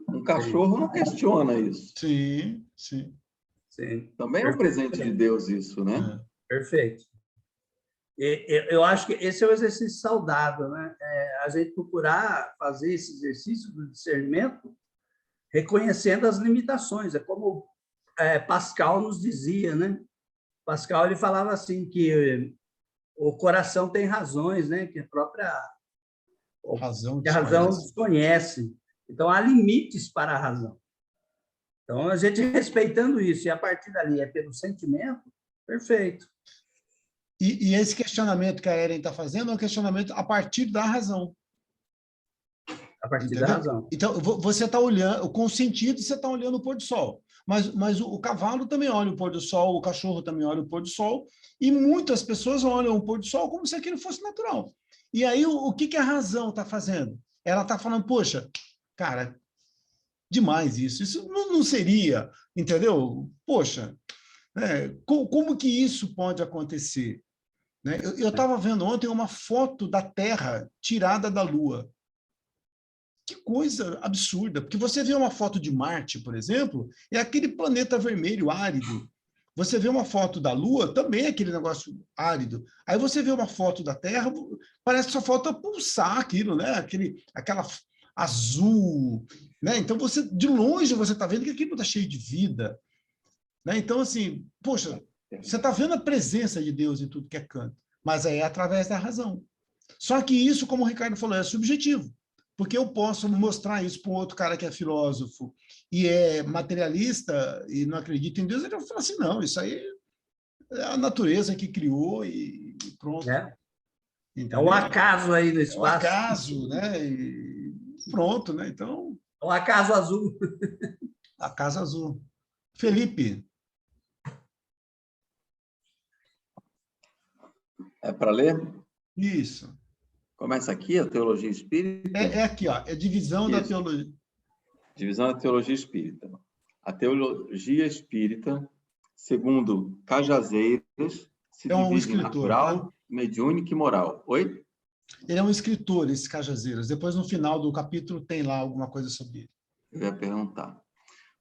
Um cachorro não questiona isso. Sim, sim. Também é um presente de Deus isso, né? Perfeito. Eu acho que esse é o exercício saudável, né? A gente procurar fazer esse exercício do discernimento reconhecendo as limitações. É como Pascal nos dizia, né? Pascal ele falava assim que o coração tem razões, né? Que a razão desconhece. Então, há limites para a razão. Então, a gente respeitando isso, e a partir dali é pelo sentimento, perfeito. E esse questionamento que a Ellen está fazendo é um questionamento a partir da razão. A partir Entendeu? da razão. Então, você está olhando, com sentido, você está olhando o pôr do sol. Mas o cavalo também olha o pôr do sol, o cachorro também olha o pôr do sol, e muitas pessoas olham o pôr do sol como se aquilo fosse natural. E aí, o que a razão está fazendo? Ela está falando, poxa, cara, demais isso. Isso não seria, entendeu? Poxa, como que isso pode acontecer? Né? Eu estava vendo ontem uma foto da Terra tirada da Lua. Que coisa absurda, porque você vê uma foto de Marte, por exemplo, é aquele planeta vermelho árido. Você vê uma foto da Lua, também é aquele negócio árido. Aí você vê uma foto da Terra, parece que só falta pulsar aquilo, né? Aquela azul, né? Então de longe você está vendo que aquilo está cheio de vida, né? Então assim, poxa, você está vendo a presença de Deus em tudo que é canto, mas é através da razão. Só que isso, como o Ricardo falou, é subjetivo. Porque eu posso mostrar isso para um outro cara que é filósofo e é materialista e não acredita em Deus, ele vai falar assim, não, isso aí é a natureza que criou e pronto. É um acaso aí no espaço. É um acaso, né? E pronto, né? Então... É um acaso azul. Acaso azul. Felipe. É para ler? Isso. Começa aqui a teologia espírita. É aqui, ó, é divisão da teologia. Divisão da teologia espírita. A teologia espírita, segundo Cajazeiras, se divide em natural, tá? Mediúnica e moral. Oi? Ele é um escritor, esse Cajazeiras. Depois, no final do capítulo, tem lá alguma coisa sobre ele. Eu ia perguntar.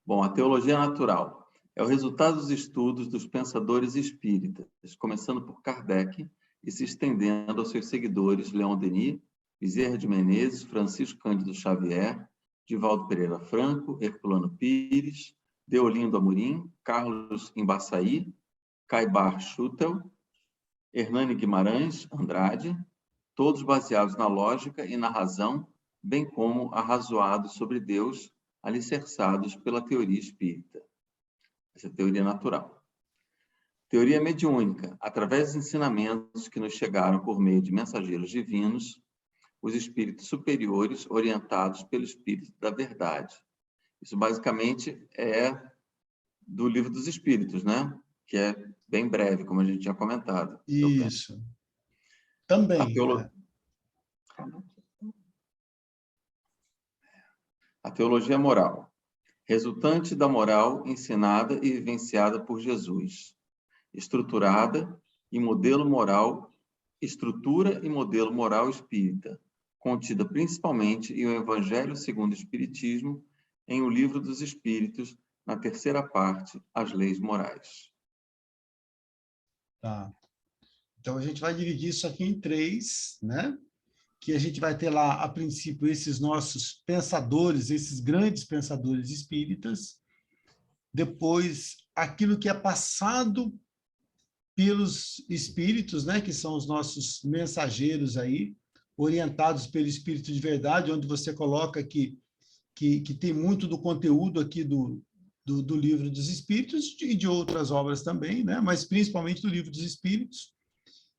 Bom, a teologia natural é o resultado dos estudos dos pensadores espíritas, começando por Kardec, e se estendendo aos seus seguidores Leon Denis, Bezerra de Menezes, Francisco Cândido Xavier, Divaldo Pereira Franco, Herculano Pires, Deolindo Amorim, Carlos Embaçaí, Caibar Schutel, Hernani Guimarães Andrade, todos baseados na lógica e na razão, bem como arrazoados sobre Deus, alicerçados pela teoria espírita. Essa é a teoria natural. Teoria mediúnica, através dos ensinamentos que nos chegaram por meio de mensageiros divinos, os espíritos superiores orientados pelo espírito da verdade. Isso basicamente é do Livro dos Espíritos, né? Que é bem breve, como a gente tinha comentado. Isso. Também. A teologia moral, resultante da moral ensinada e vivenciada por Jesus. Estrutura e modelo moral espírita, contida principalmente em O Evangelho segundo o Espiritismo, em O Livro dos Espíritos, na terceira parte, As Leis Morais. Tá. Então, a gente vai dividir isso aqui em 3, né? Que a gente vai ter lá, a princípio, esses nossos pensadores, esses grandes pensadores espíritas, depois, aquilo que é passado pelos espíritos, né, que são os nossos mensageiros aí, orientados pelo Espírito de Verdade, onde você coloca que tem muito do conteúdo aqui do Livro dos Espíritos e de outras obras também, né, mas principalmente do Livro dos Espíritos,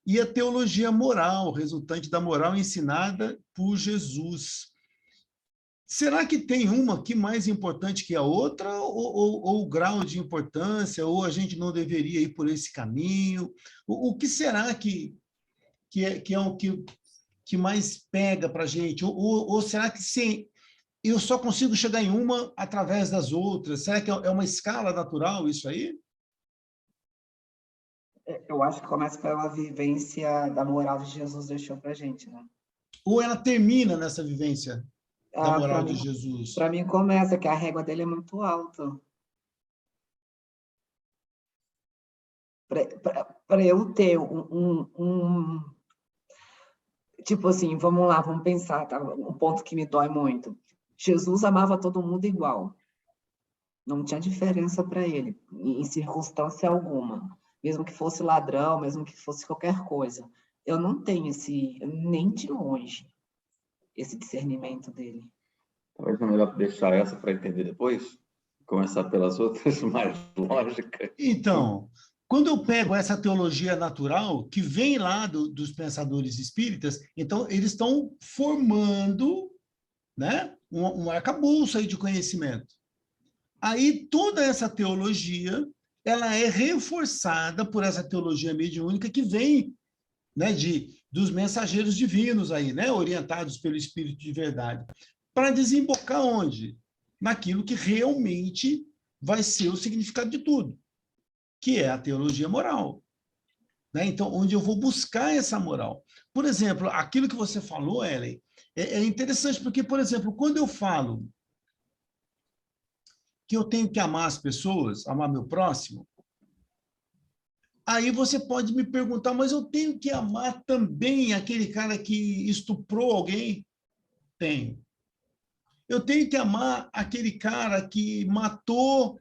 e a teologia moral, resultante da moral ensinada por Jesus. Será que tem uma que mais importante que a outra, ou o grau de importância, ou a gente não deveria ir por esse caminho? O que será que é o que mais pega para a gente? Ou será que sim, eu só consigo chegar em uma através das outras? Será que é uma escala natural isso aí? Eu acho que começa pela vivência da moral que Jesus deixou para a gente, né? Ou ela termina nessa vivência da moral de Jesus? Para mim começa, que a régua dele é muito alta. Para eu ter tipo assim, vamos lá, vamos pensar, tá? Um ponto que me dói muito. Jesus amava todo mundo igual. Não tinha diferença para ele, em circunstância alguma. Mesmo que fosse ladrão, mesmo que fosse qualquer coisa. Eu não tenho nem de longe, esse discernimento dele. Talvez é melhor deixar essa para entender depois? Começar pelas outras mais lógicas. Então, quando eu pego essa teologia natural, que vem lá dos pensadores espíritas, então eles estão formando né? Um arcabouço aí de conhecimento. Aí toda essa teologia, ela é reforçada por essa teologia mediúnica que vem, né, dos mensageiros divinos aí, né, orientados pelo Espírito de verdade, para desembocar onde? Naquilo que realmente vai ser o significado de tudo, que é a teologia moral. Né? Então, onde eu vou buscar essa moral. Por exemplo, aquilo que você falou, Ellen, é interessante, porque, por exemplo, quando eu falo que eu tenho que amar as pessoas, amar meu próximo, aí você pode me perguntar, mas eu tenho que amar também aquele cara que estuprou alguém? Tenho. Eu tenho que amar aquele cara que matou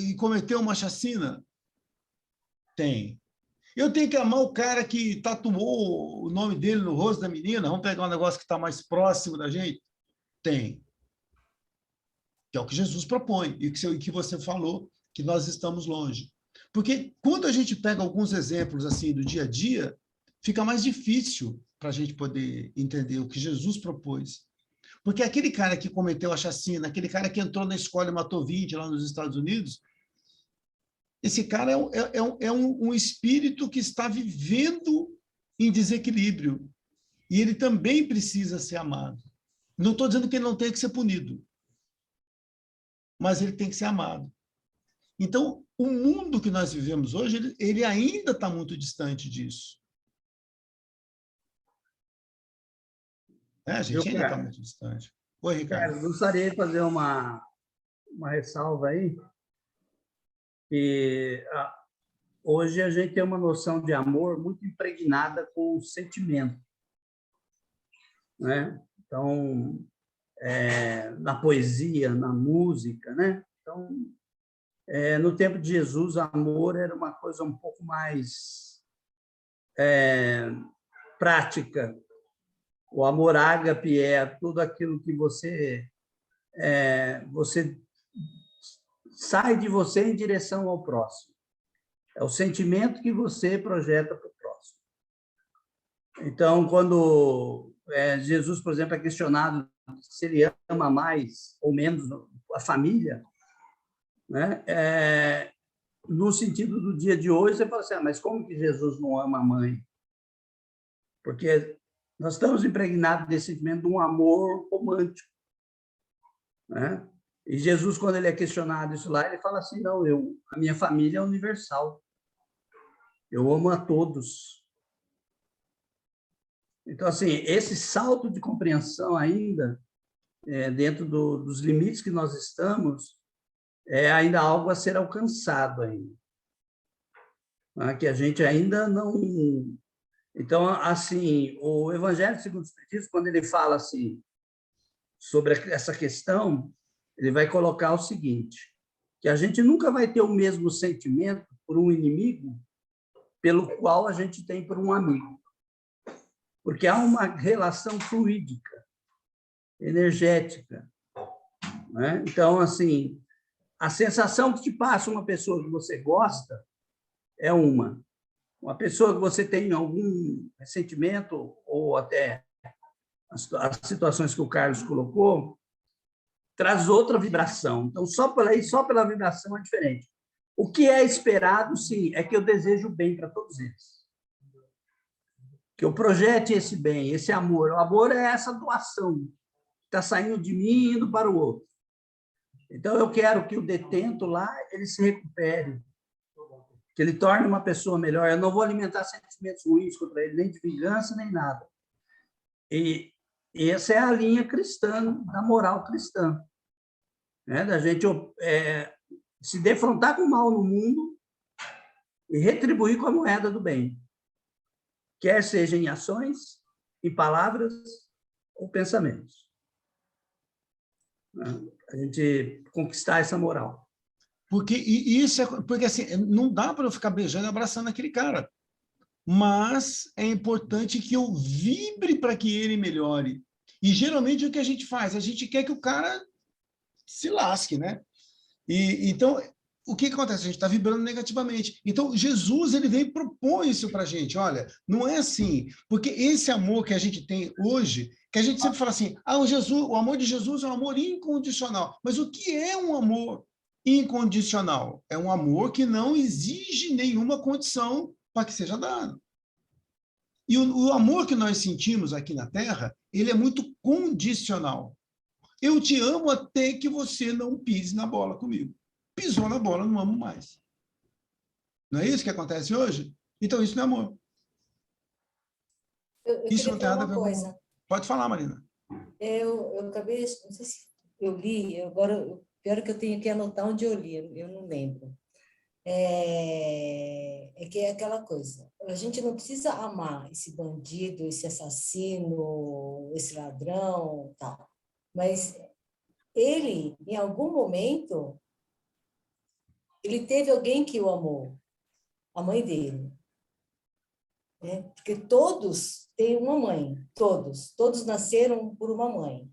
e cometeu uma chacina? Tem. Eu tenho que amar o cara que tatuou o nome dele no rosto da menina? Vamos pegar um negócio que está mais próximo da gente? Tem. Que é o que Jesus propõe e que você falou, que nós estamos longe. Porque quando a gente pega alguns exemplos assim do dia a dia, fica mais difícil para a gente poder entender o que Jesus propôs. Porque aquele cara que cometeu a chacina, aquele cara que entrou na escola e matou 20 lá nos Estados Unidos, esse cara é um espírito que está vivendo em desequilíbrio. E ele também precisa ser amado. Não estou dizendo que ele não tem que ser punido, mas ele tem que ser amado. Então, o mundo que nós vivemos hoje, ele ainda está muito distante disso. A gente ainda está muito distante. Oi, Ricardo. Eu gostaria de fazer uma ressalva aí. Que hoje a gente tem uma noção de amor muito impregnada com o sentimento, né? Então, na poesia, na música, né? Então, no tempo de Jesus, amor era uma coisa um pouco mais prática. O amor ágape é tudo aquilo que você sai de você em direção ao próximo. É o sentimento que você projeta para o próximo. Então, quando Jesus, por exemplo, é questionado se ele ama mais ou menos a família, né? No sentido do dia de hoje, você fala assim, mas como que Jesus não ama a mãe? Porque nós estamos impregnados desse sentimento de um amor romântico, né? E Jesus, quando ele é questionado isso lá, ele fala assim, não, a minha família é universal. Eu amo a todos. Então, assim, esse salto de compreensão ainda, dentro dos limites que nós estamos, é ainda algo a ser alcançado ainda. Né? Que a gente ainda não... Então, assim, o Evangelho segundo o Espiritismo, quando ele fala assim, sobre essa questão, ele vai colocar o seguinte, que a gente nunca vai ter o mesmo sentimento por um inimigo pelo qual a gente tem por um amigo. Porque há uma relação fluídica, energética. Né? Então, assim, a sensação que te passa uma pessoa que você gosta é uma pessoa que você tem algum ressentimento, ou até as situações que o Carlos colocou, traz outra vibração. Então, só pela vibração é diferente. O que é esperado, sim, é que eu desejo o bem para todos eles. Que eu projete esse bem, esse amor. O amor é essa doação que está saindo de mim e indo para o outro. Então, eu quero que o detento lá, ele se recupere, que ele torne uma pessoa melhor. Eu não vou alimentar sentimentos ruins contra ele, nem de vingança, nem nada. E essa é a linha cristã, da moral cristã, né? Da gente se defrontar com o mal no mundo e retribuir com a moeda do bem, quer seja em ações, em palavras ou pensamentos. A gente conquistar essa moral. Porque assim, não dá para eu ficar beijando e abraçando aquele cara. Mas é importante que eu vibre para que ele melhore. E geralmente o que a gente faz? A gente quer que o cara se lasque, né? Então, o que acontece? A gente está vibrando negativamente. Então, Jesus, ele vem propor isso para a gente. Olha, não é assim. Porque esse amor que a gente tem hoje, que a gente sempre fala assim, o amor de Jesus é um amor incondicional. Mas o que é um amor incondicional? É um amor que não exige nenhuma condição para que seja dado. E o amor que nós sentimos aqui na Terra, ele é muito condicional. Eu te amo até que você não pise na bola comigo. Pisou na bola, não amo mais. Não é isso que acontece hoje? Então, isso não é amor. Eu Isso queria não tem falar nada a uma ver com coisa. amor. Pode falar, Marina. Eu acabei, não sei se eu li, agora, pior que eu tenho que anotar onde eu li, eu não lembro. Que é aquela coisa, a gente não precisa amar esse bandido, esse assassino, esse ladrão, tal. Mas ele, em algum momento, ele teve alguém que o amou, a mãe dele. Né? Porque todos têm uma mãe, todos nasceram por uma mãe.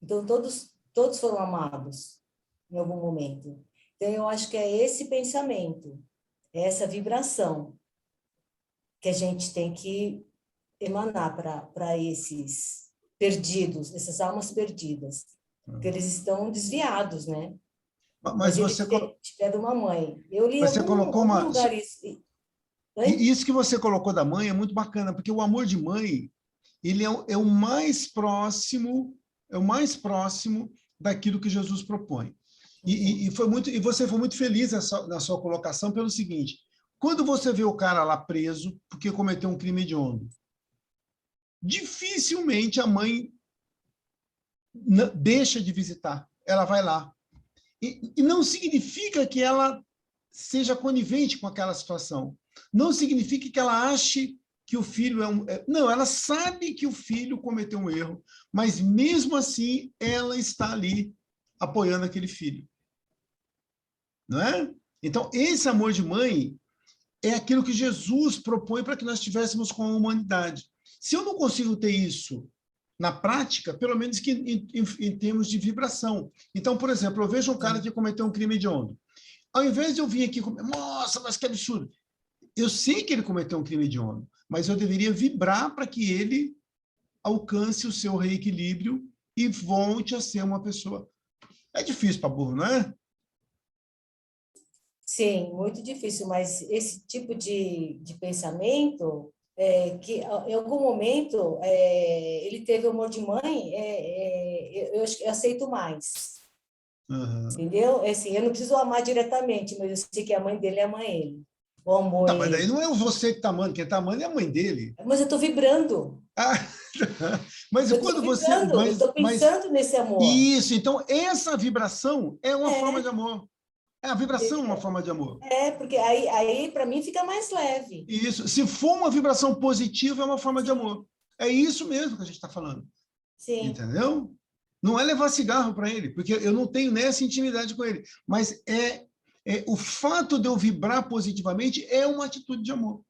Então, todos foram amados em algum momento. Então, eu acho que é esse pensamento, é essa vibração que a gente tem que emanar para esses perdidos, essas almas perdidas, porque eles estão desviados, né? Mas eles você, tiveram uma mãe. Eu li em você colocou algum lugar isso. Isso que você colocou da mãe é muito bacana, porque o amor de mãe, ele é o mais próximo, daquilo que Jesus propõe. E você foi muito feliz na sua colocação pelo seguinte: quando você vê o cara lá preso porque cometeu um crime hediondo, dificilmente a mãe deixa de visitar, ela vai lá. E não significa que ela seja conivente com aquela situação. Não significa que ela ache que o filho não, ela sabe que o filho cometeu um erro, mas mesmo assim ela está ali apoiando aquele filho. Não é? Então, esse amor de mãe é aquilo que Jesus propõe para que nós tivéssemos com a humanidade. Se eu não consigo ter isso na prática, pelo menos que em termos de vibração. Então, por exemplo, eu vejo um cara que cometeu um crime hediondo. Ao invés de eu vir aqui, nossa, mas que absurdo. Eu sei que ele cometeu um crime hediondo, mas eu deveria vibrar para que ele alcance o seu reequilíbrio e volte a ser uma pessoa. É difícil para burro, não é? Sim, muito difícil, mas esse tipo de pensamento, que em algum momento ele teve amor de mãe, eu acho que eu aceito mais. Uhum. Entendeu? Assim, eu não preciso amar diretamente, mas eu sei que a mãe dele ama ele. O amor Tá, mas daí não é você que está amando, quem está amando é a mãe dele. Mas eu estou vibrando. Ah, mas Eu quando estou você. vibrando, eu estou pensando nesse amor. Isso, então essa vibração é uma forma de amor. A vibração é uma forma de amor. Porque aí para mim fica mais leve. Isso. Se for uma vibração positiva, é uma forma de amor. É isso mesmo que a gente está falando. Sim. Entendeu? Não é levar cigarro para ele, porque eu não tenho nessa intimidade com ele. Mas o fato de eu vibrar positivamente é uma atitude de amor.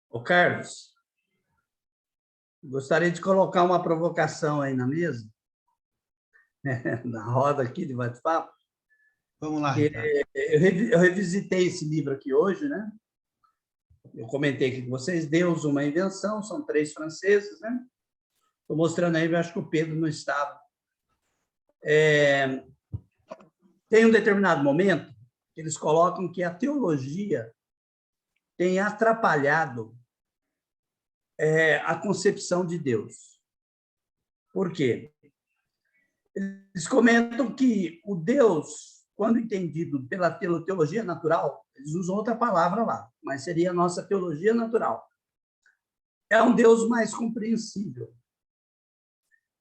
Ô, Carlos, gostaria de colocar uma provocação aí na mesa, na roda aqui de bate-papo. Vamos lá, Ricardo. Eu revisitei esse livro aqui hoje, né? Eu comentei aqui com vocês, Deus, uma invenção, são 3 franceses, né? Estou mostrando aí, eu acho que o Pedro não estava. Tem um determinado momento que eles colocam que a teologia tem atrapalhado a concepção de Deus. Por quê? Eles comentam que o Deus, quando entendido pela teologia natural, eles usam outra palavra lá, mas seria a nossa teologia natural. É um Deus mais compreensível.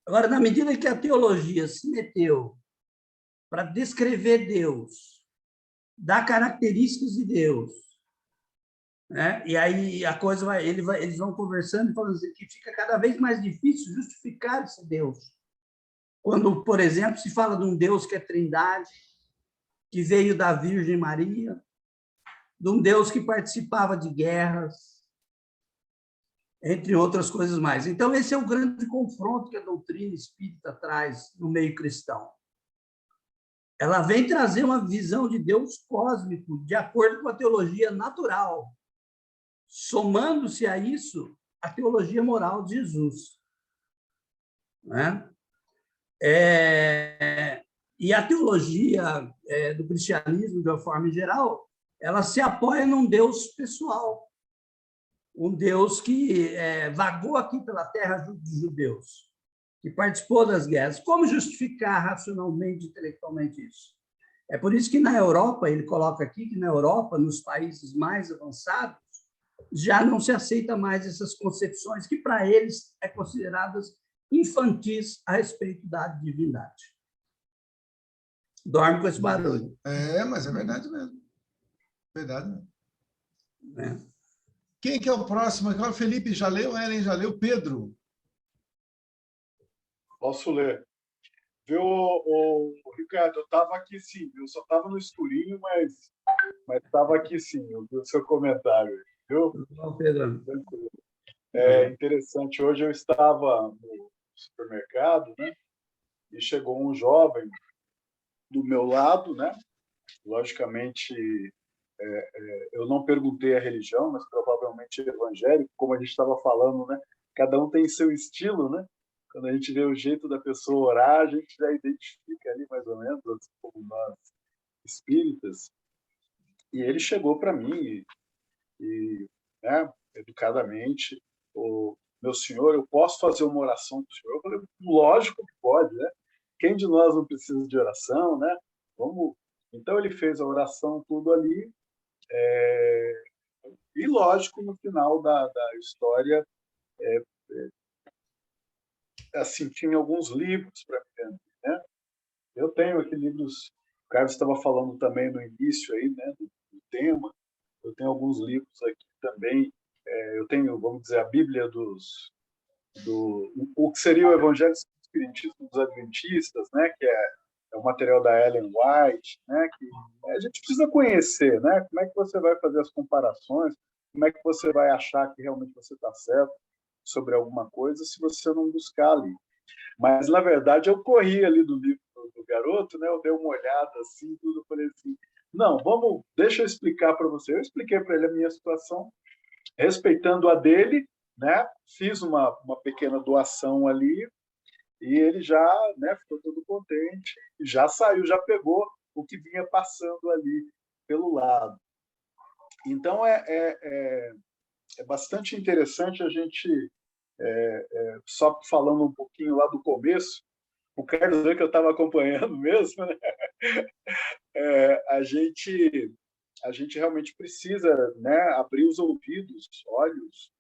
Agora, na medida que a teologia se meteu para descrever Deus, dar características de Deus, né? E aí a coisa eles vão conversando e falando assim, que fica cada vez mais difícil justificar esse Deus. Quando, por exemplo, se fala de um Deus que é Trindade, que veio da Virgem Maria, de um Deus que participava de guerras, entre outras coisas mais. Então, esse é o grande confronto que a doutrina espírita traz no meio cristão. ela vem trazer uma visão de Deus cósmico, de acordo com a teologia natural, somando-se a isso a teologia moral de Jesus. Né? E a teologia do cristianismo, de uma forma geral, ela se apoia num Deus pessoal, um Deus que vagou aqui pela terra dos judeus, que participou das guerras. Como justificar racionalmente, intelectualmente isso? É por isso que na Europa, ele coloca aqui que na Europa, nos países mais avançados, já não se aceita mais essas concepções que, para eles, é consideradas infantis a respeito da divindade. Dorme com esse barulho. Mas é verdade mesmo. Verdade mesmo. É. Quem que é o próximo? O Felipe já leu, Ellen já leu, Pedro? Posso ler. Viu, Ricardo, eu estava aqui sim, eu só estava no escurinho, mas estava aqui sim, eu vi o seu comentário. Viu? Não, Pedro. É interessante, hoje eu estava no supermercado, né? E chegou um jovem do meu lado, né? Logicamente, eu não perguntei a religião, mas provavelmente evangélico, como a gente estava falando, né? Cada um tem seu estilo, né? Quando a gente vê o jeito da pessoa orar, a gente já identifica ali mais ou menos, assim como nós espíritas. E ele chegou para mim e né, educadamente, meu senhor, eu posso fazer uma oração para o senhor? Eu falei, lógico que pode, né? Quem de nós não precisa de oração, né? Vamos. Então ele fez a oração tudo ali e lógico no final da história assim tinha alguns livros para mim, né? Eu tenho aqui livros. O Carlos estava falando também no início aí, né, do tema. Eu tenho alguns livros aqui também. Eu tenho, vamos dizer, a Bíblia o que seria o Evangelho Espiritismo dos Adventistas, né, que é o material da Ellen White, né, que a gente precisa conhecer, né, como é que você vai fazer as comparações, como é que você vai achar que realmente você está certo sobre alguma coisa se você não buscar ali. Mas, na verdade, eu corri ali do livro do garoto, né, eu dei uma olhada assim, tudo, eu falei assim, não, deixa eu explicar para você. Eu expliquei para ele a minha situação, respeitando a dele, né? Fiz uma pequena doação ali e ele já, né, ficou todo contente, já saiu, já pegou o que vinha passando ali pelo lado. Então, é bastante interessante a gente, só falando um pouquinho lá do começo, o Carlos vê que eu estava acompanhando mesmo, né? A gente realmente precisa, né, abrir os ouvidos, olhos,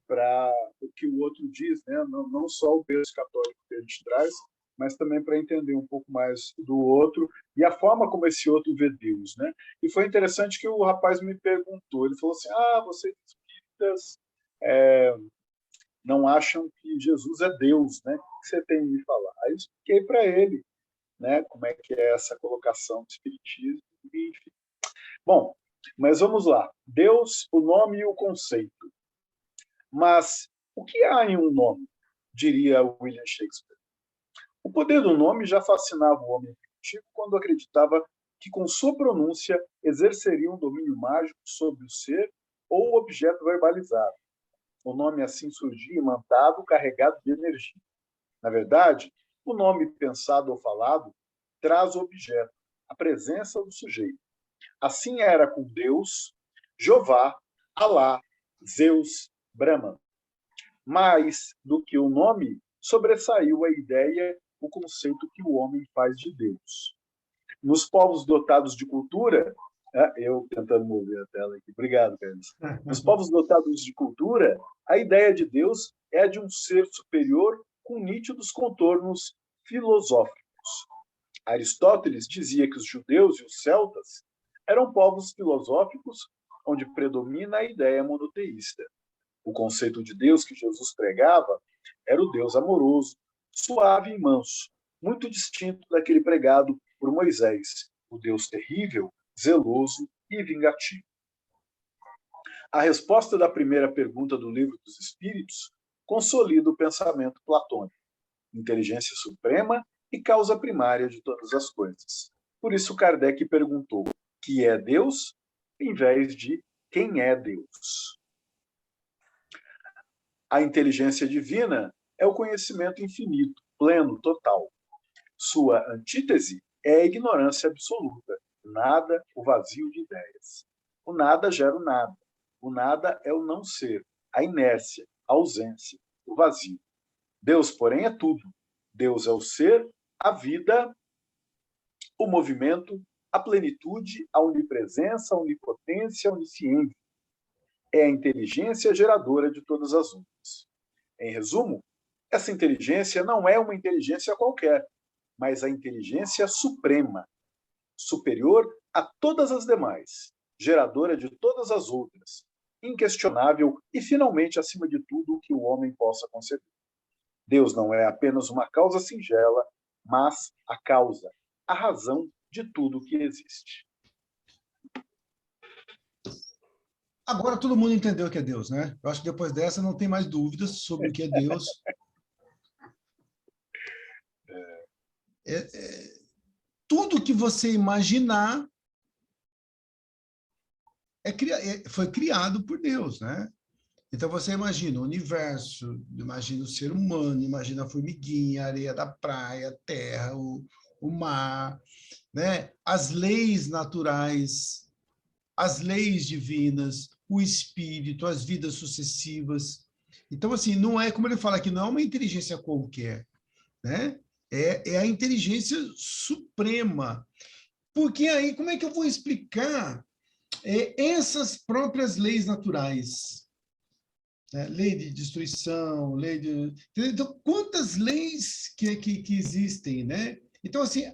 para o que o outro diz, né? Não só o berço católico que a gente traz, mas também para entender um pouco mais do outro e a forma como esse outro vê Deus, né? E foi interessante que o rapaz me perguntou, ele falou assim, vocês espíritas não acham que Jesus é Deus, né? O que você tem a me falar? Aí eu expliquei para ele, né, como é que é essa colocação do espiritismo, enfim. Bom, mas vamos lá. Deus, o nome e o conceito. Mas o que há em um nome? Diria William Shakespeare. O poder do nome já fascinava o homem primitivo quando acreditava que com sua pronúncia exerceria um domínio mágico sobre o ser ou o objeto verbalizado. O nome assim surgia imantado, carregado de energia. Na verdade, o nome pensado ou falado traz o objeto, a presença do sujeito. Assim era com Deus, Jeová, Alá, Zeus, Brahman. Mais do que o nome, sobressaiu a ideia, o conceito que o homem faz de Deus. Nos povos dotados de cultura, eu tentando mover a tela aqui, obrigado, Carlos. Nos povos dotados de cultura, a ideia de Deus é a de um ser superior com nítidos contornos filosóficos. Aristóteles dizia que os judeus e os celtas eram povos filosóficos onde predomina a ideia monoteísta. O conceito de Deus que Jesus pregava era o Deus amoroso, suave e manso, muito distinto daquele pregado por Moisés, o Deus terrível, zeloso e vingativo. A resposta da primeira pergunta do Livro dos Espíritos consolida o pensamento platônico. Inteligência suprema e causa primária de todas as coisas. Por isso, Kardec perguntou: que é Deus, em vez de quem é Deus? A inteligência divina é o conhecimento infinito, pleno, total. Sua antítese é a ignorância absoluta, nada, o vazio de ideias. O nada gera o nada. O nada é o não ser, a inércia, a ausência, o vazio. Deus, porém, é tudo. Deus é o ser, a vida, o movimento, a plenitude, a onipresença, a onipotência, a onisciência. É a inteligência geradora de todas as outras. Em resumo, essa inteligência não é uma inteligência qualquer, mas a inteligência suprema, superior a todas as demais, geradora de todas as outras, inquestionável e, finalmente, acima de tudo, o que o homem possa conceber. Deus não é apenas uma causa singela, mas a causa, a razão de tudo que existe. Agora todo mundo entendeu o que é Deus, né? Eu acho que depois dessa não tem mais dúvidas sobre o que é Deus. Tudo que você imaginar foi criado por Deus, né? Então você imagina o universo, imagina o ser humano, imagina a formiguinha, a areia da praia, a terra, o mar, né? As leis naturais, as leis divinas, o espírito, as vidas sucessivas. Então, assim, não é, como ele fala aqui, não é uma inteligência qualquer, né? É a inteligência suprema. Porque aí, como é que eu vou explicar essas próprias leis naturais? Lei de destruição, lei de... Então, quantas leis que existem, né? Então, assim,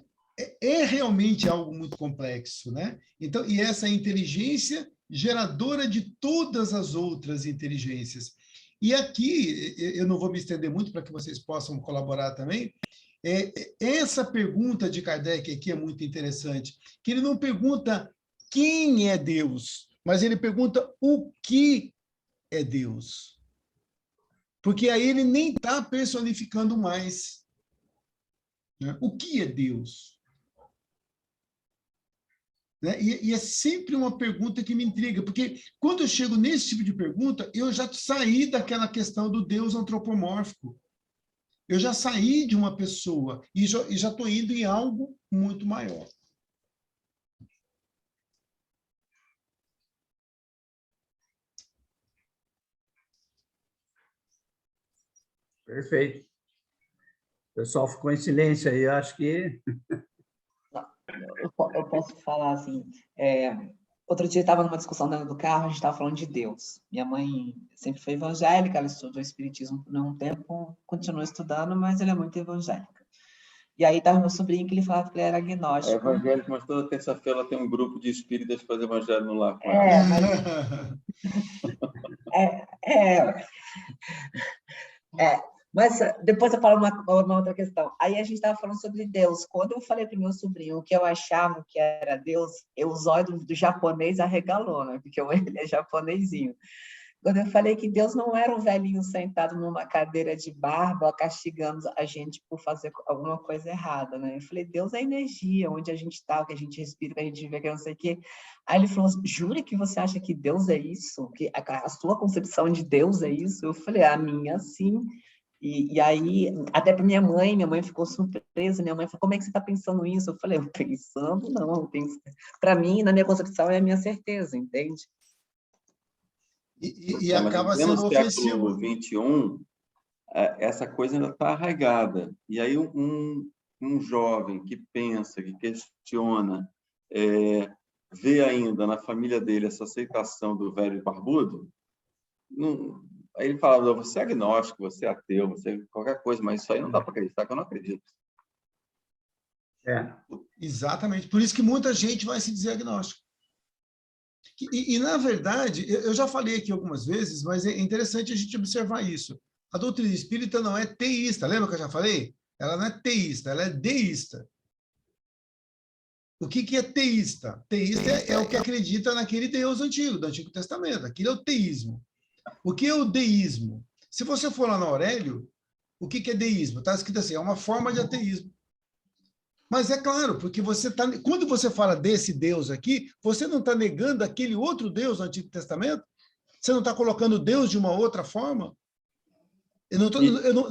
é realmente algo muito complexo, né? Então, e essa inteligência geradora de todas as outras inteligências. E aqui, eu não vou me estender muito para que vocês possam colaborar também, essa pergunta de Kardec aqui é muito interessante, que ele não pergunta quem é Deus, mas ele pergunta o que é Deus. Porque aí ele nem está personificando mais. Né? O que é Deus? Né? E é sempre uma pergunta que me intriga, porque quando eu chego nesse tipo de pergunta, eu já saí daquela questão do Deus antropomórfico. Eu já saí de uma pessoa e já estou indo em algo muito maior. Perfeito. O pessoal ficou em silêncio aí, eu acho que... Eu posso falar assim, outro dia eu estava numa discussão dentro do carro, a gente estava falando de Deus. Minha mãe sempre foi evangélica, ela estudou espiritismo por um tempo, continua estudando, mas ela é muito evangélica. E aí estava meu sobrinho que ele falava que ele era agnóstico. É evangélico, mas toda terça-feira ela tem um grupo de espíritas que faz evangelho no lar. Mas depois eu falo uma outra questão. Aí a gente estava falando sobre Deus. Quando eu falei para o meu sobrinho o que eu achava que era Deus, os olhos do japonês arregalou, né? Porque ele é japonesinho. Quando eu falei que Deus não era um velhinho sentado numa cadeira de barba castigando a gente por fazer alguma coisa errada, né? Eu falei, Deus é energia, onde a gente está, o que a gente respira, o que a gente vê, que não sei o quê. Aí ele falou, jura que você acha que Deus é isso? Que a sua concepção de Deus é isso? Eu falei, a minha sim. E aí, até para minha mãe ficou surpresa, minha mãe falou, como é que você está pensando isso? Eu falei, pensando não, para mim, na minha concepção, é a minha certeza, entende? E acaba sendo ofensivo. No século XXI, essa coisa ainda está arraigada. E aí um jovem que pensa, que questiona, vê ainda na família dele essa aceitação do velho barbudo, aí ele fala, você é agnóstico, você é ateu, você é qualquer coisa, mas isso aí não dá para acreditar, que eu não acredito. Exatamente. Por isso que muita gente vai se dizer agnóstico. E, na verdade, eu já falei aqui algumas vezes, mas é interessante a gente observar isso. A doutrina espírita não é teísta, lembra que eu já falei? Ela não é teísta, ela é deísta. O que é teísta? Teísta é o que acredita naquele Deus antigo, do Antigo Testamento. Aquilo é o teísmo. O que é o deísmo? Se você for lá no Aurélio, o que é deísmo? Está escrito assim, é uma forma de ateísmo. Mas é claro, porque quando você fala desse Deus aqui, você não está negando aquele outro Deus do Antigo Testamento? Você não está colocando Deus de uma outra forma?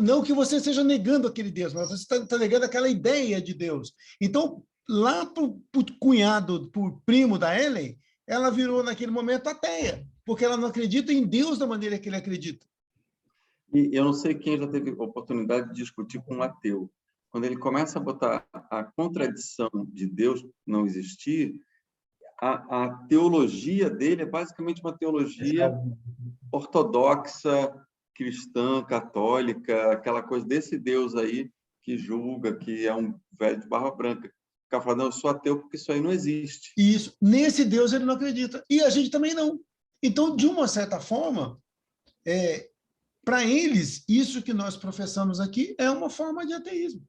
Não que você esteja negando aquele Deus, mas você está negando aquela ideia de Deus. Então, lá para o cunhado, para o primo da Ellen, ela virou, naquele momento, ateia, porque ela não acredita em Deus da maneira que ele acredita. E eu não sei quem já teve oportunidade de discutir com um ateu. Quando ele começa a botar a contradição de Deus não existir, a teologia dele é basicamente uma teologia ortodoxa, cristã, católica, aquela coisa desse Deus aí que julga, que é um velho de barba branca. O cara fala, não, eu sou ateu porque isso aí não existe. Isso. Nesse Deus ele não acredita. E a gente também não. Então, de uma certa forma, para eles, isso que nós professamos aqui é uma forma de ateísmo.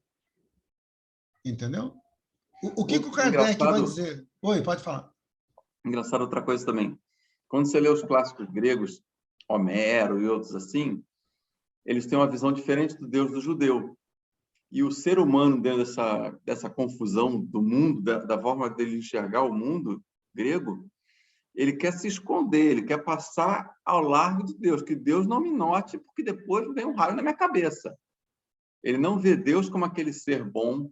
Entendeu? O que o Kardec vai dizer? Oi, pode falar. Engraçado outra coisa também. Quando você lê os clássicos gregos, Homero e outros assim, eles têm uma visão diferente do Deus do judeu. E o ser humano, dentro dessa confusão do mundo, da forma dele enxergar o mundo grego, ele quer se esconder, ele quer passar ao largo de Deus, que Deus não me note, porque depois vem um raio na minha cabeça. Ele não vê Deus como aquele ser bom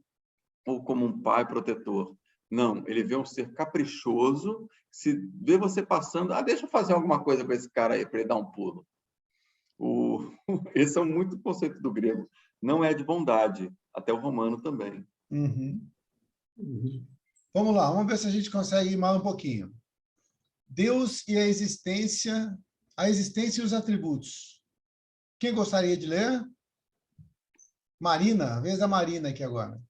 ou como um pai protetor. Não, ele vê um ser caprichoso, se vê você passando, deixa eu fazer alguma coisa com esse cara aí, para ele dar um pulo. Esse é muito o conceito do grego. Não é de bondade, até o romano também. Uhum. Vamos lá, vamos ver se a gente consegue ir mais um pouquinho. Deus e a existência e os atributos. Quem gostaria de ler? Marina, a vez da Marina aqui agora.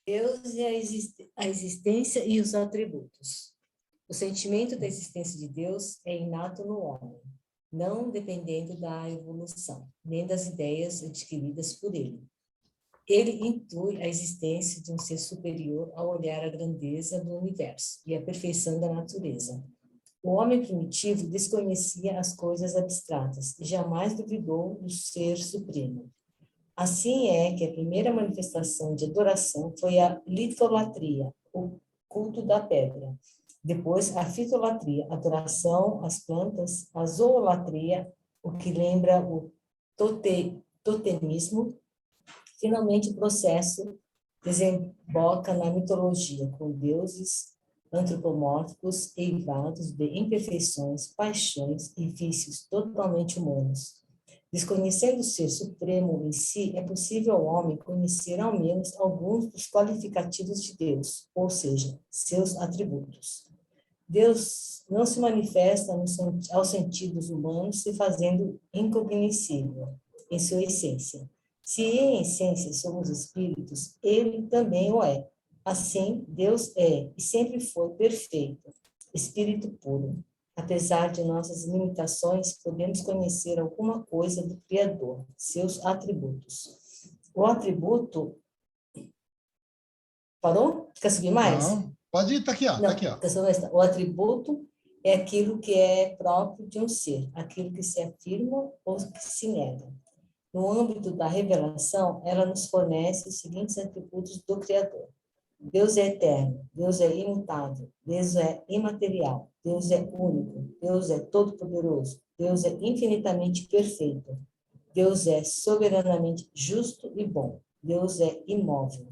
Deus e a existência e os atributos. O sentimento da existência de Deus é inato no homem, não dependendo da evolução, nem das ideias adquiridas por ele. Ele intui a existência de um ser superior ao olhar a grandeza do universo e a perfeição da natureza. O homem primitivo desconhecia as coisas abstratas e jamais duvidou do ser supremo. Assim é que a primeira manifestação de adoração foi a litolatria, o culto da pedra. Depois, a fitolatria, adoração às plantas, a zoolatria, o que lembra o totemismo. Finalmente, o processo desemboca na mitologia, com deuses antropomórficos eivados de imperfeições, paixões e vícios totalmente humanos. Desconhecendo o ser supremo em si, é possível ao homem conhecer ao menos alguns dos qualificativos de Deus, ou seja, seus atributos. Deus não se manifesta aos sentidos humanos se fazendo incognoscível em sua essência. Se em essência somos espíritos, ele também o é. Assim, Deus é e sempre foi perfeito, espírito puro. Apesar de nossas limitações, podemos conhecer alguma coisa do Criador, seus atributos. O atributo... Parou? Quer subir mais? Não, pode ir, está aqui, ó. Não, tá aqui, ó. o atributo é aquilo que é próprio de um ser, aquilo que se afirma ou que se nega. No âmbito da revelação, ela nos fornece os seguintes atributos do Criador. Deus é eterno, Deus é imutável, Deus é imaterial, Deus é único, Deus é todo-poderoso, Deus é infinitamente perfeito, Deus é soberanamente justo e bom, Deus é imóvel.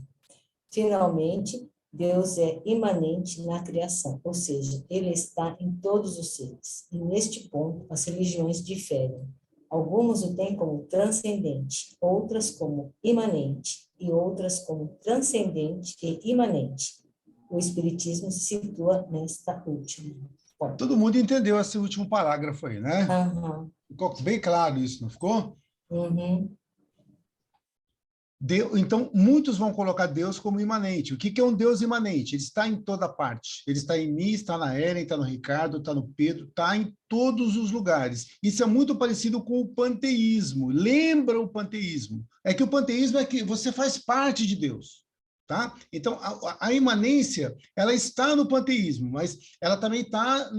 Finalmente, Deus é imanente na criação, ou seja, ele está em todos os seres. E neste ponto, as religiões diferem. Algumas o têm como transcendente, outras como imanente, e outras como transcendente e imanente. O Espiritismo se situa nesta última. Bom. Todo mundo entendeu esse último parágrafo aí, né? Uhum. Ficou bem claro isso, não ficou? Uhum. Então, muitos vão colocar Deus como imanente. O que é um Deus imanente? Ele está em toda parte. Ele está em mim, está na Ellen, está no Ricardo, está no Pedro, está em todos os lugares. Isso é muito parecido com o panteísmo. Lembra o panteísmo? É que o panteísmo é que você faz parte de Deus. Tá? Então, a imanência, ela está no panteísmo, mas ela também está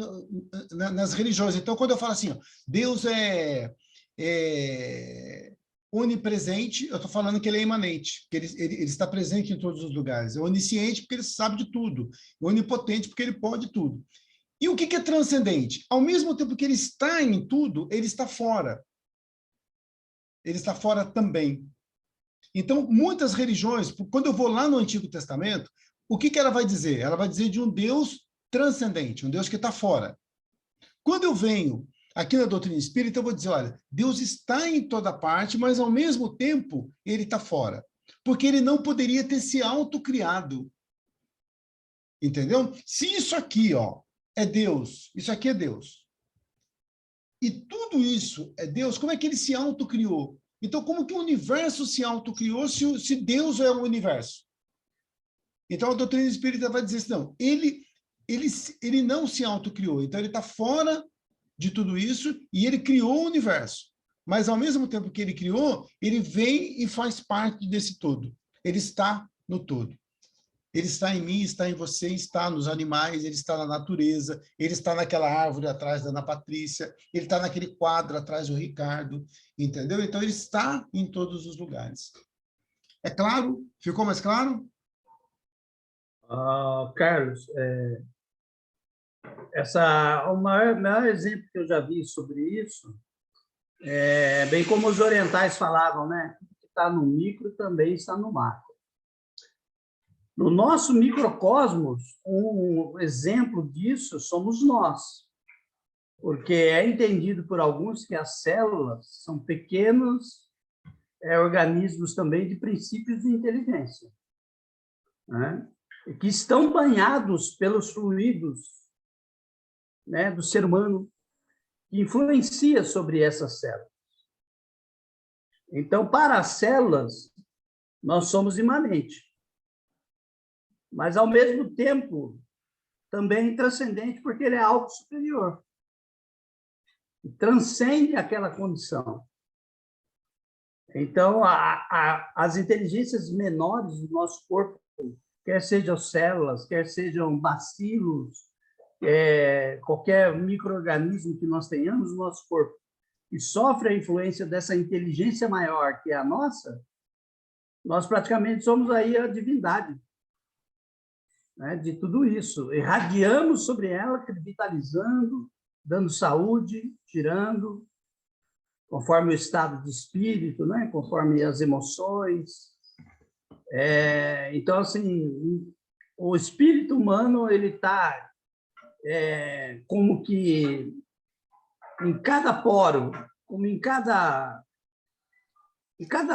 nas religiões. Então, quando eu falo assim, ó, Deus onipresente, eu estou falando que ele é imanente, que ele está presente em todos os lugares. É onisciente, porque ele sabe de tudo. Onipotente, porque ele pode tudo. E o que é transcendente? Ao mesmo tempo que ele está em tudo, ele está fora. Ele está fora também. Então, muitas religiões, quando eu vou lá no Antigo Testamento, o que ela vai dizer? Ela vai dizer de um Deus transcendente, um Deus que está fora. Quando eu venho aqui na doutrina espírita, eu vou dizer, olha, Deus está em toda parte, mas ao mesmo tempo ele está fora. Porque ele não poderia ter se autocriado. Entendeu? Se isso aqui, ó, é Deus, isso aqui é Deus, e tudo isso é Deus, como é que ele se autocriou? Então, como que o universo se autocriou se Deus é o universo? Então, a doutrina espírita vai dizer assim, não, ele não se autocriou, então ele está fora de tudo isso e ele criou o universo. Mas, ao mesmo tempo que ele criou, ele vem e faz parte desse todo. Ele está no todo. Ele está em mim, está em você, está nos animais, ele está na natureza, ele está naquela árvore atrás da Ana Patrícia, ele está naquele quadro atrás do Ricardo, entendeu? Então, ele está em todos os lugares. É claro? Ficou mais claro? Carlos, o maior exemplo que eu já vi sobre isso é bem como os orientais falavam, né? O que está no micro também está no macro. No nosso microcosmos, um exemplo disso somos nós, porque é entendido por alguns que as células são pequenos organismos também de princípios de inteligência, né? E que estão banhados pelos fluidos, né, do ser humano, que influencia sobre essas células. Então, para as células, nós somos imanentes. Mas, ao mesmo tempo, também transcendente, porque ele é algo superior. Transcende aquela condição. Então, as inteligências menores do nosso corpo, quer sejam células, quer sejam bacilos, qualquer micro-organismo que nós tenhamos no nosso corpo, que sofre a influência dessa inteligência maior que é a nossa, nós praticamente somos aí a divindade, né, de tudo isso. Irradiamos sobre ela, vitalizando, dando saúde, tirando, conforme o estado de espírito, né, conforme as emoções. Então, assim, o espírito humano ele está como que em cada poro, como em cada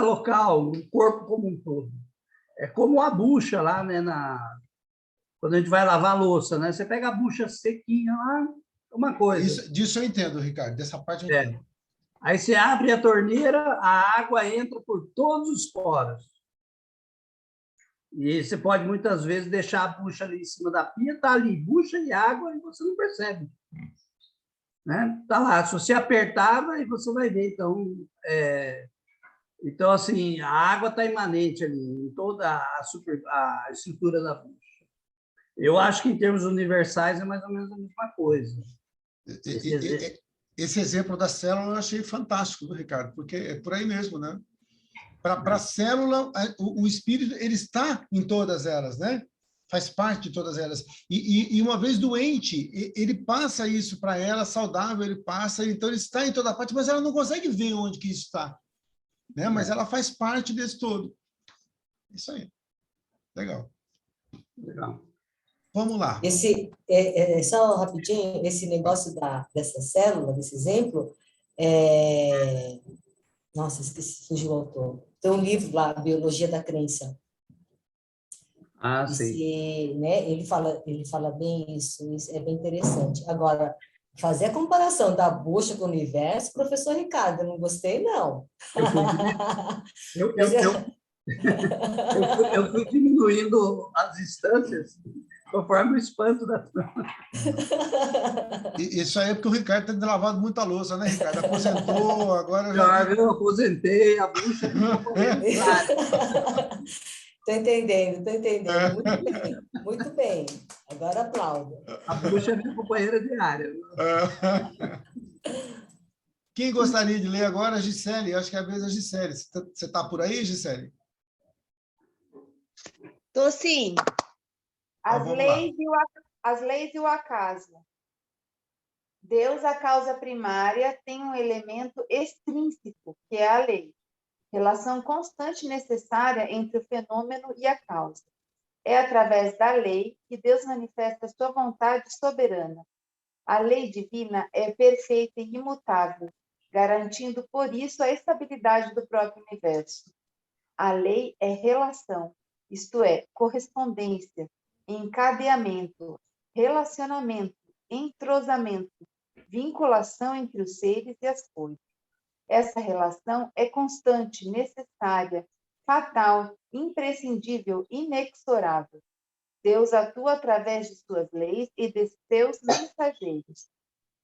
local, no corpo como um todo. É como a bucha lá, né, quando a gente vai lavar a louça, né? Você pega a bucha sequinha lá, uma coisa. Disso eu entendo, Ricardo, dessa parte eu entendo. Aí você abre a torneira, a água entra por todos os poros. E você pode, muitas vezes, deixar a bucha ali em cima da pia, está ali bucha e água, e você não percebe. Né? Tá lá, se você apertar, aí você vai ver. Então, assim, a água está imanente ali, em toda a estrutura da bucha. Eu acho que, em termos universais, é mais ou menos a mesma coisa. Esse exemplo da célula eu achei fantástico, viu, Ricardo? Porque é por aí mesmo, né? Para a célula, o espírito ele está em todas elas, né? Faz parte de todas elas. E uma vez doente, ele passa isso para ela, saudável, ele passa, então ele está em toda parte, mas ela não consegue ver onde que isso está, né? Mas ela faz parte desse todo. Isso aí. Legal. Vamos lá. Só rapidinho, esse negócio dessa célula, desse exemplo, nossa, esqueci, fugiu o autor. Tem um livro lá, Biologia da Crença. Sim. Né, ele fala bem isso é bem interessante. Agora, fazer a comparação da bucha com o universo, professor Ricardo, eu não gostei, não. Eu fui diminuindo as distâncias conforme o espanto da... Isso aí é porque o Ricardo tem lavado muita louça, né, Ricardo? Aposentou, agora... Eu aposentei, a bucha... Estou entendendo. Muito bem. Agora aplaudo. A bucha é minha companheira diária. Quem gostaria de ler agora? Gisele, acho que é a vez da Gisele. Você está por aí, Gisele? Tô sim. Então, vamos lá. As leis e o acaso. Deus, a causa primária, tem um elemento extrínseco, que é a lei, relação constante e necessária entre o fenômeno e a causa. É através da lei que Deus manifesta sua vontade soberana. A lei divina é perfeita e imutável, garantindo por isso a estabilidade do próprio universo. A lei é relação, isto é, correspondência, encadeamento, relacionamento, entrosamento, vinculação entre os seres e as coisas. Essa relação é constante, necessária, fatal, imprescindível, inexorável. Deus atua através de suas leis e de seus mensageiros.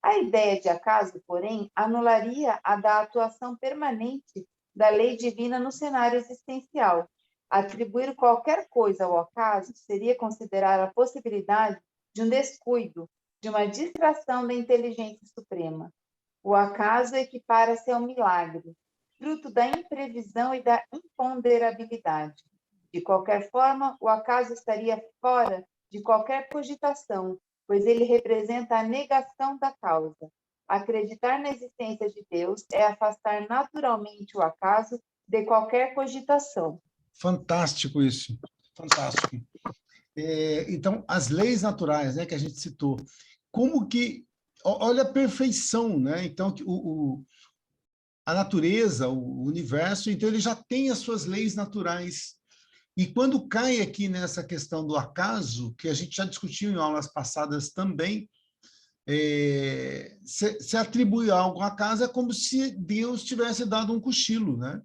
A ideia de acaso, porém, anularia a da atuação permanente da lei divina no cenário existencial. Atribuir qualquer coisa ao acaso seria considerar a possibilidade de um descuido, de uma distração da inteligência suprema. O acaso equipara-se ao milagre, fruto da imprevisão e da imponderabilidade. De qualquer forma, o acaso estaria fora de qualquer cogitação, pois ele representa a negação da causa. Acreditar na existência de Deus é afastar naturalmente o acaso de qualquer cogitação. Fantástico isso, fantástico. Então, as leis naturais, né, que a gente citou, como que, olha a perfeição, né? Então, a natureza, o universo, então ele já tem as suas leis naturais. E quando cai aqui nessa questão do acaso, que a gente já discutiu em aulas passadas também, se atribui algo ao acaso é como se Deus tivesse dado um cochilo, né?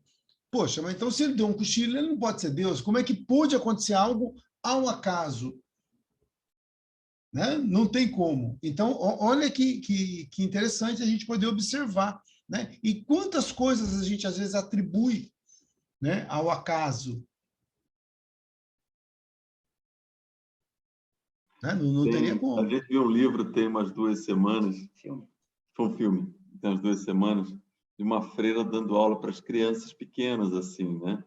Poxa, mas então se ele deu um cochilo, ele não pode ser Deus. Como é que pôde acontecer algo ao acaso? Né? Não tem como. Então, olha que interessante a gente poder observar, né? E quantas coisas a gente às vezes atribui, né, ao acaso. Né? Não teria como. A gente viu um livro tem umas 2 semanas, foi um filme, tem umas 2 semanas, de uma freira dando aula para as crianças pequenas, assim, né?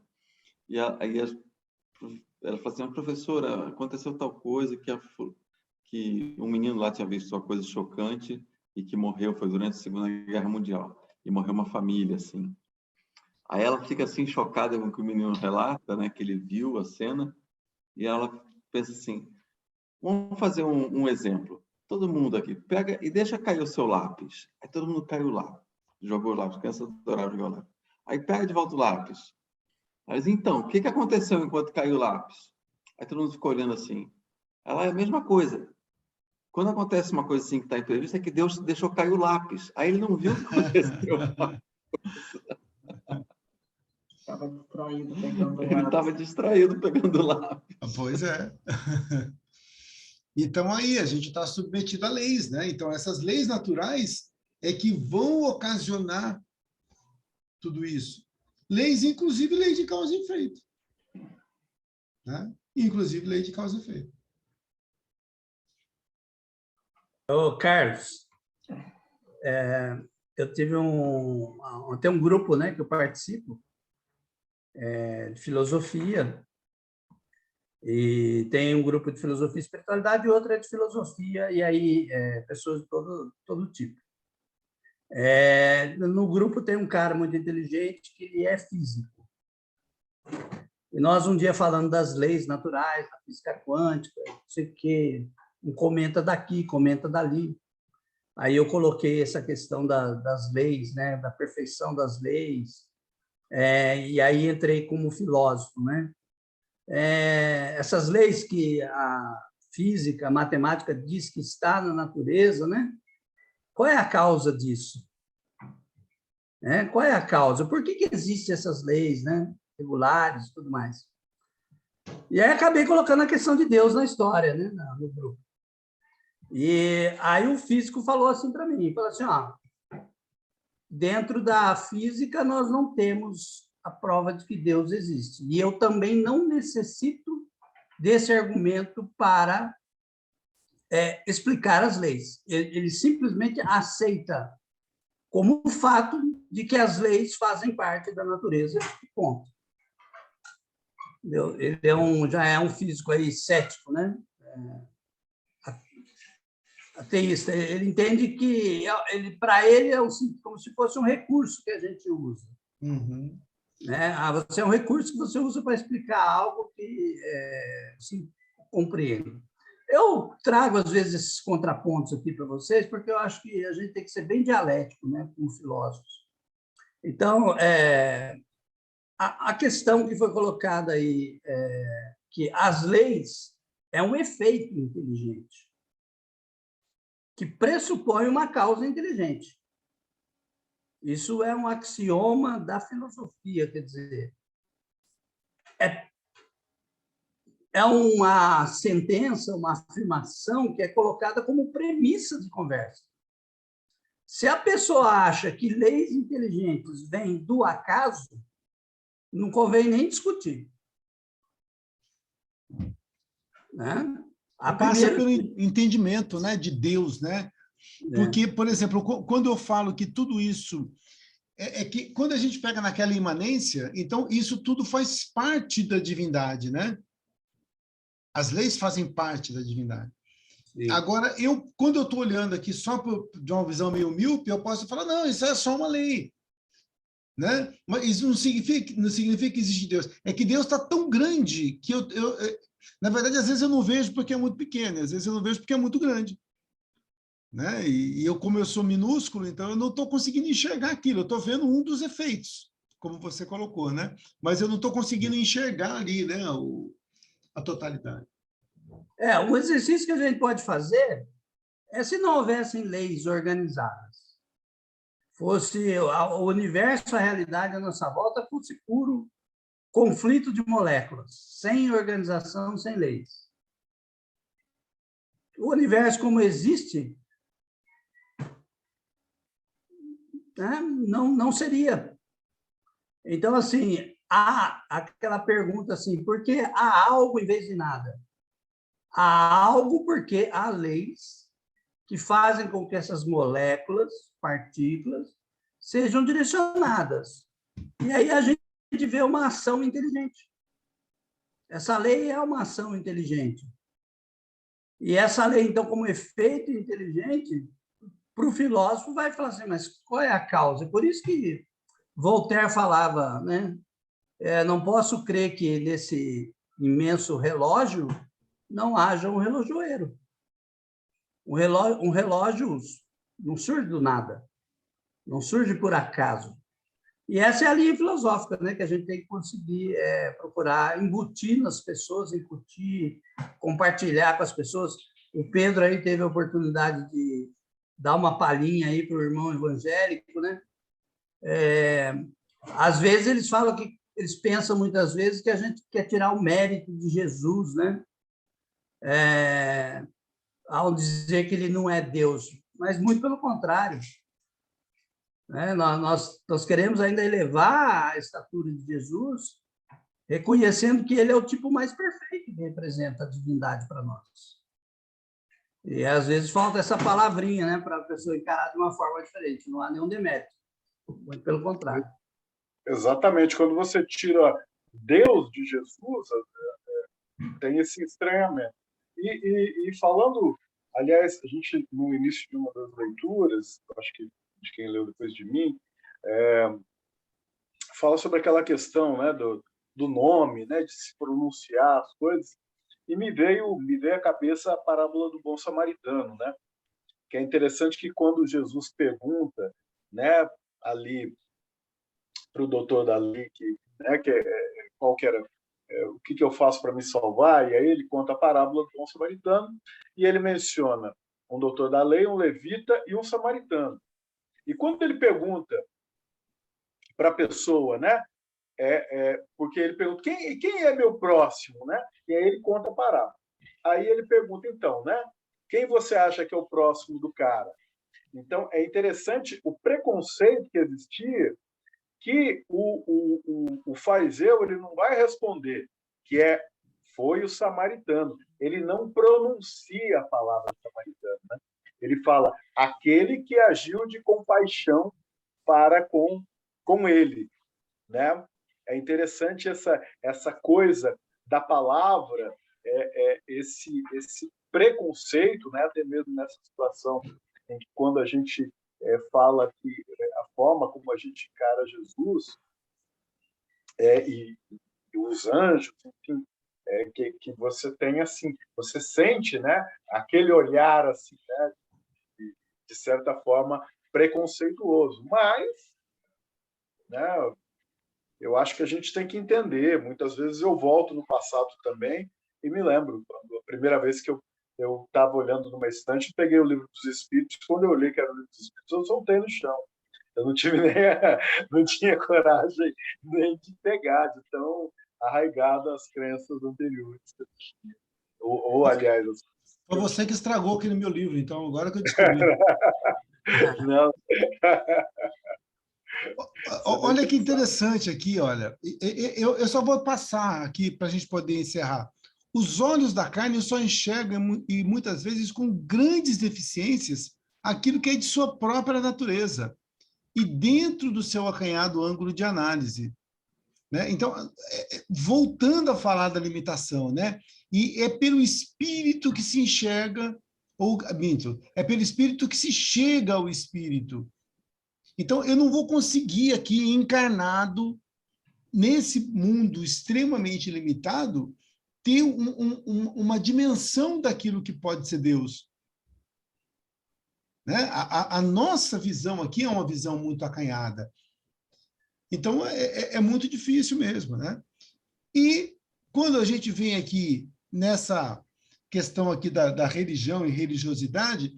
E aí ela falou assim, professora, aconteceu tal coisa que um menino lá tinha visto uma coisa chocante e que morreu, foi durante a Segunda Guerra Mundial, e morreu uma família, assim. Aí ela fica assim chocada com o que o menino relata, né, que ele viu a cena, e ela pensa assim, vamos fazer um exemplo. Todo mundo aqui pega e deixa cair o seu lápis. Aí todo mundo caiu o lápis, jogou o lápis, criança adorava jogar o lápis. Aí pega de volta o lápis. Aí diz, então, o que aconteceu enquanto caiu o lápis? Aí todo mundo ficou olhando assim. Ela é a mesma coisa. Quando acontece uma coisa assim que está imprevista, é que Deus deixou cair o lápis. Aí ele não viu o que aconteceu. Estava distraído pegando o lápis. Ele estava distraído pegando o lápis. Pois é. Então, aí, a gente está submetido a leis, né? Então, essas leis naturais é que vão ocasionar tudo isso. Leis, inclusive, lei de causa e efeito. Né? Inclusive, lei de causa e efeito. Ô, Carlos, eu tive tem um grupo, né, que eu participo, de filosofia, e tem um grupo de filosofia e espiritualidade e outro é de filosofia, e aí pessoas de todo tipo. No grupo tem um cara muito inteligente que ele é físico. E nós, um dia, falando das leis naturais, da física quântica, não sei o quê, um comenta daqui, comenta dali. Aí eu coloquei essa questão das leis, né, da perfeição das leis, e aí entrei como filósofo, né? Essas leis que a física, a matemática diz que está na natureza, né? Qual é a causa disso? Qual é a causa? Por que existem essas leis, né? Regulares e tudo mais? E aí acabei colocando a questão de Deus na história, né? No grupo. E aí o físico falou assim para mim, falou assim, dentro da física nós não temos a prova de que Deus existe. E eu também não necessito desse argumento para explicar as leis. Ele simplesmente aceita como o fato de que as leis fazem parte da natureza, ponto. Ele já é um físico aí cético, né? Ateísta. Ele entende que para ele é como se fosse um recurso que a gente usa. Uhum. Né? Você é um recurso que você usa para explicar algo que assim, compreende. Eu trago, às vezes, esses contrapontos aqui para vocês, porque eu acho que a gente tem que ser bem dialético, né, como filósofos. Então, a questão que foi colocada aí, que as leis é um efeito inteligente, que pressupõe uma causa inteligente. Isso é um axioma da filosofia, quer dizer, é uma sentença, uma afirmação que é colocada como premissa de conversa. Se a pessoa acha que leis inteligentes vêm do acaso, não convém nem discutir. Né? Passa pelo entendimento, né, de Deus, né? Porque, por exemplo, quando eu falo que tudo isso que quando a gente pega naquela imanência, então isso tudo faz parte da divindade, né? As leis fazem parte da divindade. Sim. Agora, quando eu estou olhando aqui só de uma visão meio míope, eu posso falar, não, isso é só uma lei. Né? Mas isso não significa que existe Deus. É que Deus está tão grande que na verdade, às vezes eu não vejo porque é muito pequeno, às vezes eu não vejo porque é muito grande. Né? E como eu sou minúsculo, então eu não estou conseguindo enxergar aquilo, eu estou vendo um dos efeitos, como você colocou, né? Mas eu não estou conseguindo enxergar ali, né, a totalidade. O exercício que a gente pode fazer é se não houvessem leis organizadas, fosse o universo, a realidade à nossa volta, fosse puro conflito de moléculas, sem organização, sem leis. O universo como existe, né, não seria. Então, assim, há aquela pergunta assim, por que há algo em vez de nada? Há algo porque há leis que fazem com que essas moléculas, partículas, sejam direcionadas. E aí a gente vê uma ação inteligente. Essa lei é uma ação inteligente. E essa lei, então, como efeito inteligente, para o filósofo vai falar assim, mas qual é a causa? Por isso que Voltaire falava, né? Não posso crer que nesse imenso relógio não haja um relojoeiro. Um relógio não surge do nada, não surge por acaso. E essa é a linha filosófica, né, que a gente tem que conseguir procurar embutir nas pessoas, incutir, compartilhar com as pessoas. O Pedro aí teve a oportunidade de dar uma palhinha aí para o irmão evangélico, né? Às vezes eles falam que eles pensam muitas vezes que a gente quer tirar o mérito de Jesus, né? Ao dizer que ele não é Deus, mas muito pelo contrário. Nós queremos ainda elevar a estatura de Jesus, reconhecendo que ele é o tipo mais perfeito que representa a divindade para nós. E, às vezes, falta essa palavrinha, né, para a pessoa encarar de uma forma diferente. Não há nenhum demérito. Muito pelo contrário. Exatamente. Quando você tira Deus de Jesus, tem esse estranhamento. E falando, aliás, a gente, no início de uma das leituras, acho que de quem leu depois de mim, fala sobre aquela questão, né, do nome, né, de se pronunciar as coisas, e me veio à cabeça a parábola do bom samaritano, né, que é interessante que quando Jesus pergunta, né, ali para o doutor da lei, qual que era, o que eu faço para me salvar, e aí ele conta a parábola do bom samaritano, e ele menciona um doutor da lei, um levita e um samaritano. E quando ele pergunta para a pessoa, né, porque ele pergunta quem é meu próximo, né? E aí ele conta a parábola. Aí ele pergunta, então, né, quem você acha que é o próximo do cara? Então, é interessante o preconceito que existia, que o fariseu ele não vai responder, que foi o samaritano. Ele não pronuncia a palavra samaritano, né? Ele fala, aquele que agiu de compaixão para com ele, né? É interessante essa coisa da palavra, esse preconceito, né? Até mesmo nessa situação em que quando a gente fala que a forma como a gente encara Jesus e os anjos, enfim, que você tem assim, você sente, né? Aquele olhar assim, né? De certa forma preconceituoso, mas, né? Eu acho que a gente tem que entender. Muitas vezes eu volto no passado também e me lembro, quando a primeira vez que eu estava olhando numa estante, peguei o livro dos Espíritos, quando eu li que era o livro dos Espíritos, eu soltei no chão. Eu não tive não tinha coragem nem de pegar, de tão arraigado às crenças anteriores. Aliás... Foi você que estragou aquele meu livro, então, agora que eu descobri. Não. Olha que interessante aqui, olha. Eu só vou passar aqui para a gente poder encerrar. Os olhos da carne só enxergam, e muitas vezes com grandes deficiências, aquilo que é de sua própria natureza, e dentro do seu acanhado ângulo de análise. Né? Então, voltando a falar da limitação, né? E é pelo espírito que se enxerga, ou minto, é pelo espírito que se chega ao espírito. Então, eu não vou conseguir aqui, encarnado, nesse mundo extremamente limitado, ter uma dimensão daquilo que pode ser Deus. Né? A nossa visão aqui é uma visão muito acanhada. Então, é muito difícil mesmo. Né? E, quando a gente vem aqui nessa questão aqui da religião e religiosidade...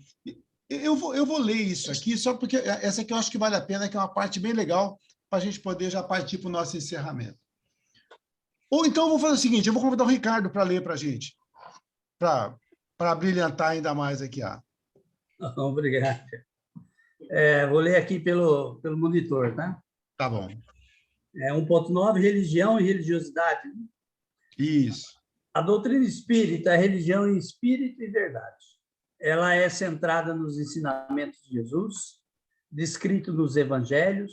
Eu vou ler isso aqui, só porque essa aqui eu acho que vale a pena, que é uma parte bem legal, para a gente poder já partir para o nosso encerramento. Ou então eu vou fazer o seguinte, eu vou convidar o Ricardo para ler para a gente, para brilhantar ainda mais aqui. Obrigado. Vou ler aqui pelo monitor, tá? Tá bom. 1.9, religião e religiosidade. Isso. A doutrina espírita é religião em espírito e verdade. Ela é centrada nos ensinamentos de Jesus, descrito nos evangelhos,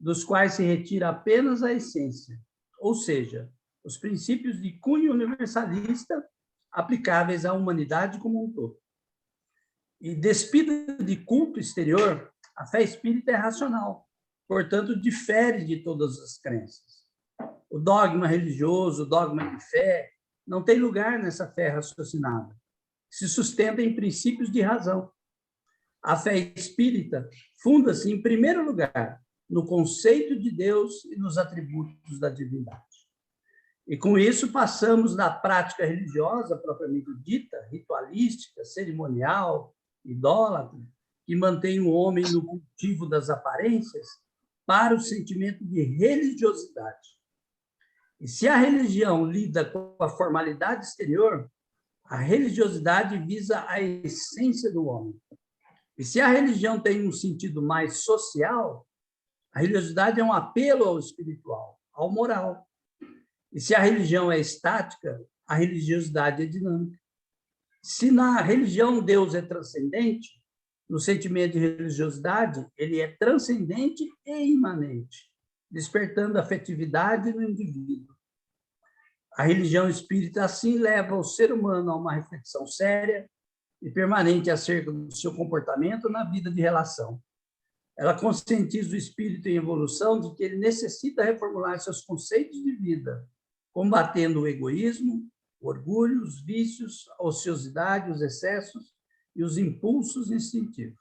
dos quais se retira apenas a essência, ou seja, os princípios de cunho universalista aplicáveis à humanidade como um todo. E despida de culto exterior, a fé espírita é racional, portanto, difere de todas as crenças. O dogma religioso, o dogma de fé, não tem lugar nessa fé raciocinada. Se sustenta em princípios de razão. A fé espírita funda-se, em primeiro lugar, no conceito de Deus e nos atributos da divindade. E, com isso, passamos da prática religiosa propriamente dita, ritualística, cerimonial, idólatra, que mantém o homem no cultivo das aparências, para o sentimento de religiosidade. E se a religião lida com a formalidade exterior, a religiosidade visa a essência do homem. E se a religião tem um sentido mais social, a religiosidade é um apelo ao espiritual, ao moral. E se a religião é estática, a religiosidade é dinâmica. Se na religião Deus é transcendente, no sentimento de religiosidade, ele é transcendente e imanente, despertando afetividade no indivíduo. A religião espírita, assim, leva o ser humano a uma reflexão séria e permanente acerca do seu comportamento na vida de relação. Ela conscientiza o espírito em evolução de que ele necessita reformular seus conceitos de vida, combatendo o egoísmo, o orgulho, os vícios, a ociosidade, os excessos e os impulsos instintivos.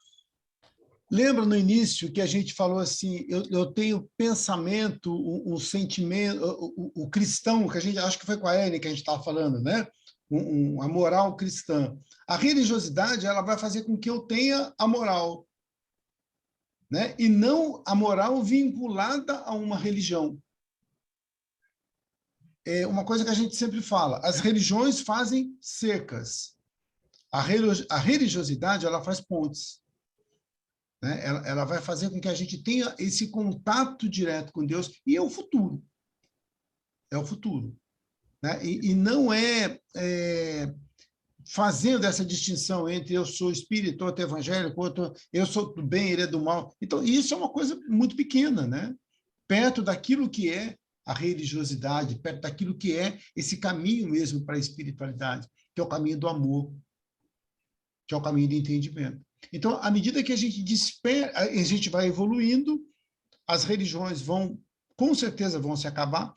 Lembra no início que a gente falou assim, eu tenho pensamento, um sentimento, o cristão, que a gente acho que foi com a Ellen que a gente estava falando, né? A moral cristã. A religiosidade, ela vai fazer com que eu tenha a moral, né? E não a moral vinculada a uma religião. É uma coisa que a gente sempre fala, as religiões fazem cercas. A religiosidade, ela faz pontes. Né? Ela vai fazer com que a gente tenha esse contato direto com Deus, e é o futuro. É o futuro. Né? E não fazendo essa distinção entre eu sou espírita, outro evangélico, outro eu sou do bem, ele é do mal. Então, isso é uma coisa muito pequena, né? Perto daquilo que é a religiosidade, perto daquilo que é esse caminho mesmo para a espiritualidade, que é o caminho do amor, que é o caminho do entendimento. Então, à medida que a gente vai evoluindo, as religiões com certeza vão se acabar.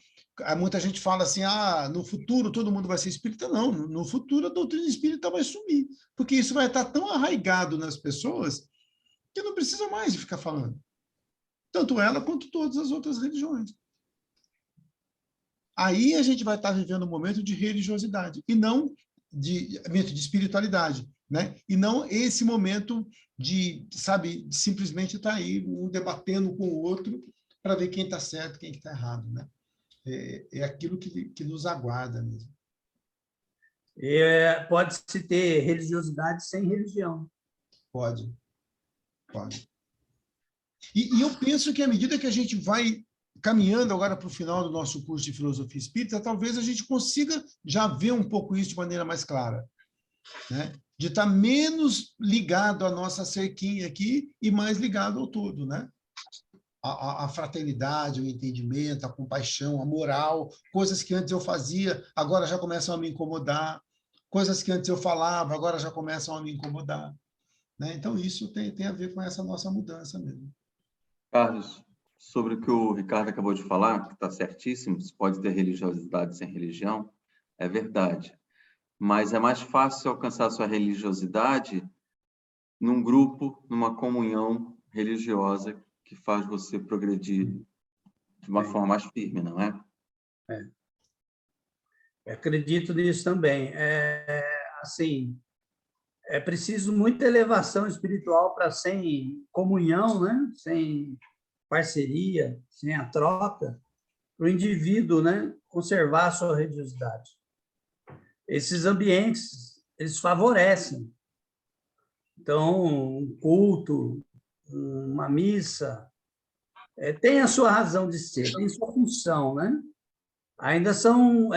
Muita gente fala assim, no futuro todo mundo vai ser espírita. Não, no futuro a doutrina espírita vai sumir, porque isso vai estar tão arraigado nas pessoas que não precisa mais de ficar falando. Tanto ela quanto todas as outras religiões. Aí a gente vai estar vivendo um momento de religiosidade, e não de espiritualidade, né? E não esse momento de simplesmente estar aí um debatendo com o outro para ver quem está certo, quem está errado, né? É aquilo que nos aguarda mesmo. Pode-se ter religiosidade sem religião. Pode. E eu penso que à medida que a gente vai caminhando agora para o final do nosso curso de Filosofia Espírita, talvez a gente consiga já ver um pouco isso de maneira mais clara, né? De estar menos ligado à nossa cerquinha aqui e mais ligado ao todo, né? A fraternidade, o entendimento, a compaixão, a moral, coisas que antes eu fazia, agora já começam a me incomodar, coisas que antes eu falava, agora já começam a me incomodar, né? Então, isso tem a ver com essa nossa mudança mesmo. Carlos, sobre o que o Ricardo acabou de falar, que está certíssimo, se pode ter religiosidade sem religião, é verdade. Mas é mais fácil alcançar sua religiosidade num grupo, numa comunhão religiosa que faz você progredir de uma forma mais firme, não é? Acredito nisso também. Assim, é preciso muita elevação espiritual para sem comunhão, né? Sem parceria, sem a troca, para o indivíduo, né? Conservar a sua religiosidade. Esses ambientes, eles favorecem. Então, um culto, uma missa, tem a sua razão de ser, tem sua função, né? Ainda são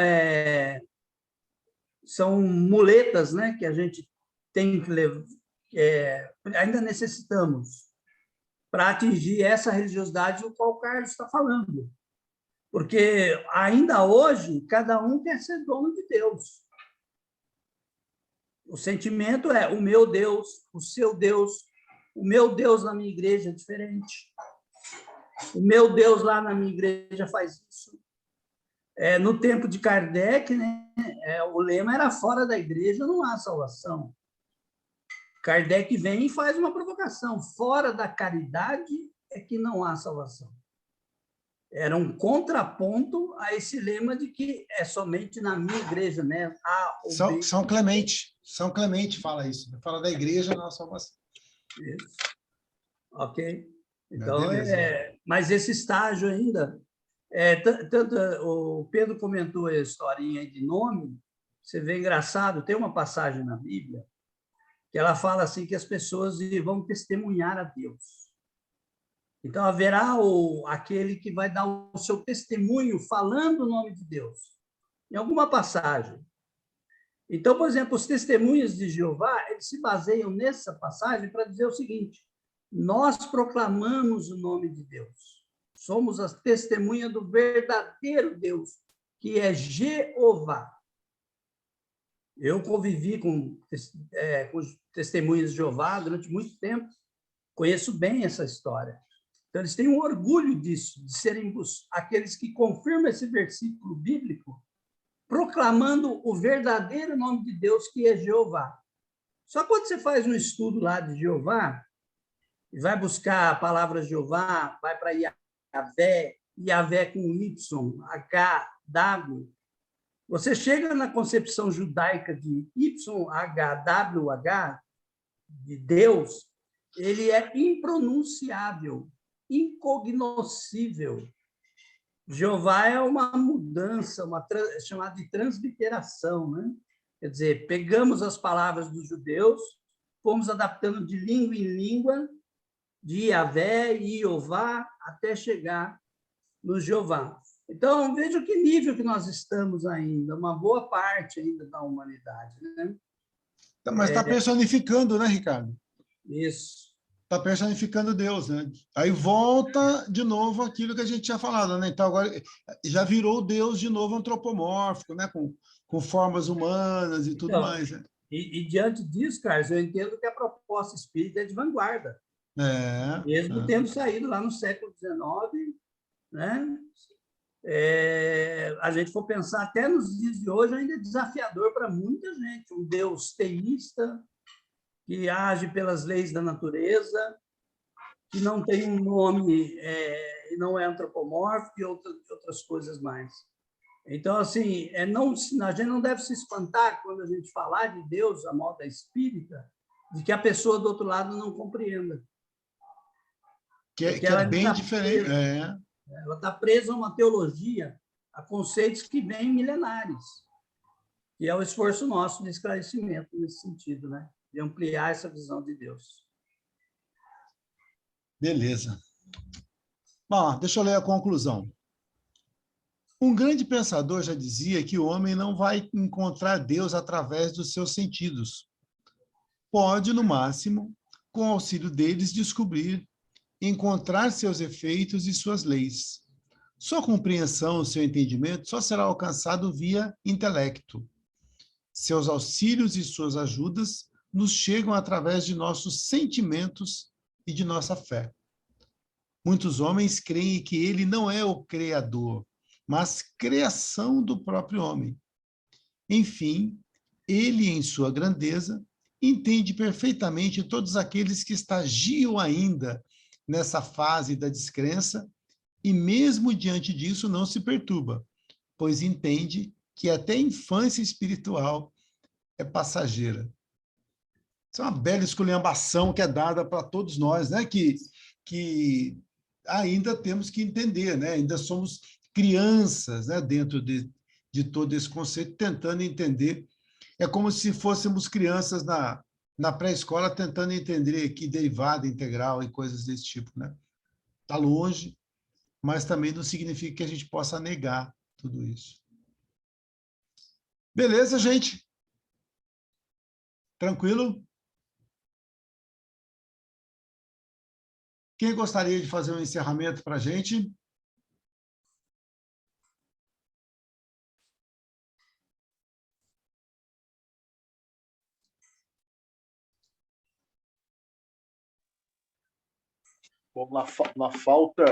muletas, né, que a gente tem que levar, ainda necessitamos para atingir essa religiosidade do qual o Carlos está falando. Porque ainda hoje, cada um quer ser dono de Deus. O sentimento é o meu Deus, o seu Deus, o meu Deus na minha igreja é diferente. O meu Deus lá na minha igreja faz isso. No tempo de Kardec, né, o lema era fora da igreja não há salvação. Kardec vem e faz uma provocação. Fora da caridade é que não há salvação. Era um contraponto a esse lema de que é somente na minha igreja, né? São Clemente fala isso. Fala da igreja, não há salvação. Isso. Ok. Então, mas esse estágio ainda... tanto o Pedro comentou a historinha aí de nome, você vê engraçado, tem uma passagem na Bíblia que ela fala assim que as pessoas vão testemunhar a Deus. Então, haverá aquele que vai dar o seu testemunho falando o nome de Deus, em alguma passagem. Então, por exemplo, os testemunhos de Jeová, eles se baseiam nessa passagem para dizer o seguinte: nós proclamamos o nome de Deus. Somos as testemunhas do verdadeiro Deus, que é Jeová. Eu convivi com testemunhas de Jeová durante muito tempo, conheço bem essa história. Então, eles têm um orgulho disso, de serem aqueles que confirmam esse versículo bíblico, proclamando o verdadeiro nome de Deus, que é Jeová. Só quando você faz um estudo lá de Jeová, e vai buscar a palavra Jeová, vai para Yahvé com Y, H, W, você chega na concepção judaica de YHWH, de Deus, ele é impronunciável, incognoscível. Jeová é uma mudança, chamada de transliteração, né? Quer dizer, pegamos as palavras dos judeus, fomos adaptando de língua em língua, de Yahvé e Jeová, até chegar no Jeová. Então, veja que nível que nós estamos ainda, uma boa parte ainda da humanidade, né? Mas está personificando, né, Ricardo? Isso. Está personificando Deus, né? Aí volta de novo aquilo que a gente tinha falado, né? Então agora já virou Deus de novo antropomórfico, né? Com formas humanas e tudo Então, mais. Né? E diante disso, Carlos, eu entendo que a proposta espírita é de vanguarda. Mesmo tendo saído lá no século XIX, né? A gente for pensar até nos dias de hoje, ainda é desafiador para muita gente. Um Deus teísta, que age pelas leis da natureza, que não tem um nome e não é antropomórfico e outras coisas mais. Então, assim, a gente não deve se espantar quando a gente falar de Deus, a moda espírita, de que a pessoa do outro lado não compreenda. Que é bem diferente. Ela está presa a uma teologia, a conceitos que vêm milenares, que é o esforço nosso de esclarecimento nesse sentido, né? De ampliar essa visão de Deus. Beleza. Bom, deixa eu ler a conclusão. Um grande pensador já dizia que o homem não vai encontrar Deus através dos seus sentidos. Pode, no máximo, com o auxílio deles, descobrir, encontrar seus efeitos e suas leis. Sua compreensão, seu entendimento só será alcançado via intelecto. Seus auxílios e suas ajudas nos chegam através de nossos sentimentos e de nossa fé. Muitos homens creem que ele não é o Criador, mas criação do próprio homem. Enfim, ele, em sua grandeza, entende perfeitamente todos aqueles que estagiam ainda nessa fase da descrença e, mesmo diante disso, não se perturba, pois entende que até a infância espiritual é passageira. Isso é uma bela esculhambação que é dada para todos nós, né? Que ainda temos que entender, né? Ainda somos crianças, né? Dentro de todo esse conceito, tentando entender. É como se fôssemos crianças na pré-escola tentando entender que derivada integral e coisas desse tipo, né? Está longe, mas também não significa que a gente possa negar tudo isso. Beleza, gente? Tranquilo? Quem gostaria de fazer um encerramento para a gente? Bom, na falta,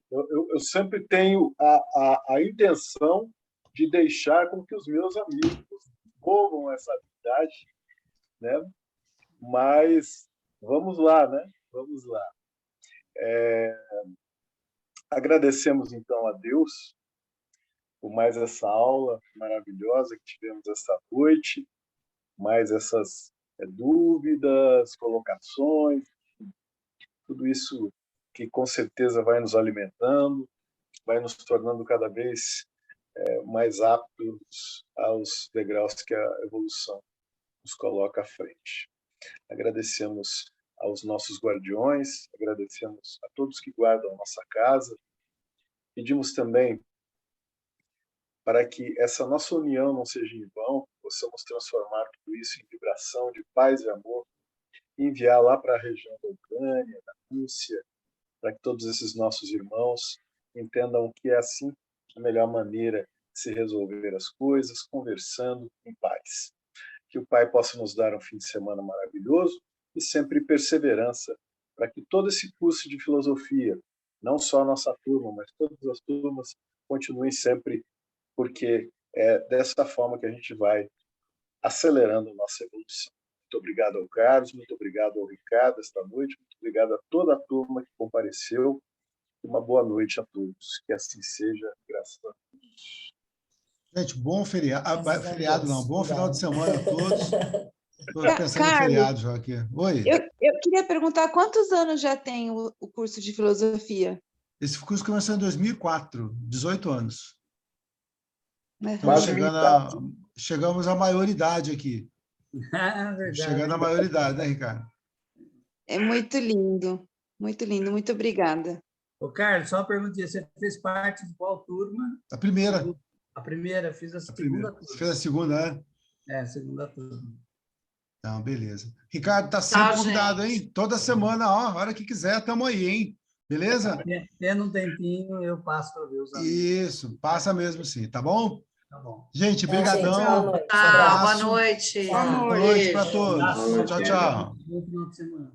eu sempre tenho a intenção de deixar com que os meus amigos movam essa habilidade, né? Mas vamos lá, né? Vamos lá. Agradecemos, então, a Deus por mais essa aula maravilhosa que tivemos esta noite, mais essas dúvidas, colocações, tudo isso que com certeza vai nos alimentando, vai nos tornando cada vez mais aptos aos degraus que a evolução nos coloca à frente. Agradecemos aos nossos guardiões, agradecemos a todos que guardam a nossa casa. Pedimos também para que essa nossa união não seja em vão, possamos transformar tudo isso em vibração de paz e amor, e enviar lá para a região da Ucrânia, da Rússia, para que todos esses nossos irmãos entendam que é assim a melhor maneira de se resolver as coisas, conversando em paz. Que o Pai possa nos dar um fim de semana maravilhoso e sempre perseverança para que todo esse curso de filosofia, não só a nossa turma, mas todas as turmas, continuem sempre, porque é dessa forma que a gente vai acelerando a nossa evolução. Muito obrigado ao Carlos, muito obrigado ao Ricardo esta noite, muito obrigado a toda a turma que compareceu. Uma boa noite a todos. Que assim seja, graças a Deus. Gente, bom feriado. Feriado não, bom final de semana a todos. Estou pensando Carlos, em feriado já aqui. Oi. Eu queria perguntar quantos anos já tem o curso de filosofia? Esse curso começou em 2004, 18 anos. Quase Chegamos à maioridade aqui. Verdade. Chegando à maioridade, né, Ricardo? É muito lindo, muito obrigada. Ô, Carlos, só uma perguntinha. Você fez parte de qual turma? A primeira. A primeira, fiz a segunda turma. Você fez a segunda, né? É, a segunda turma. Então, beleza. Ricardo, tá sempre Tchau, convidado, gente. hein? Toda semana, ó, a hora que quiser, estamos aí, hein? Beleza? Tendo um tempinho, eu passo para ver os amigos. Isso, passa mesmo sim, tá bom? Tá bom. Gente, Tá, gente, boa brigadão. noite. Tchau, boa Abraço. noite. Tchau. Boa noite para Beijo. todos. Abraço, Tchau, tchau. bom final de semana.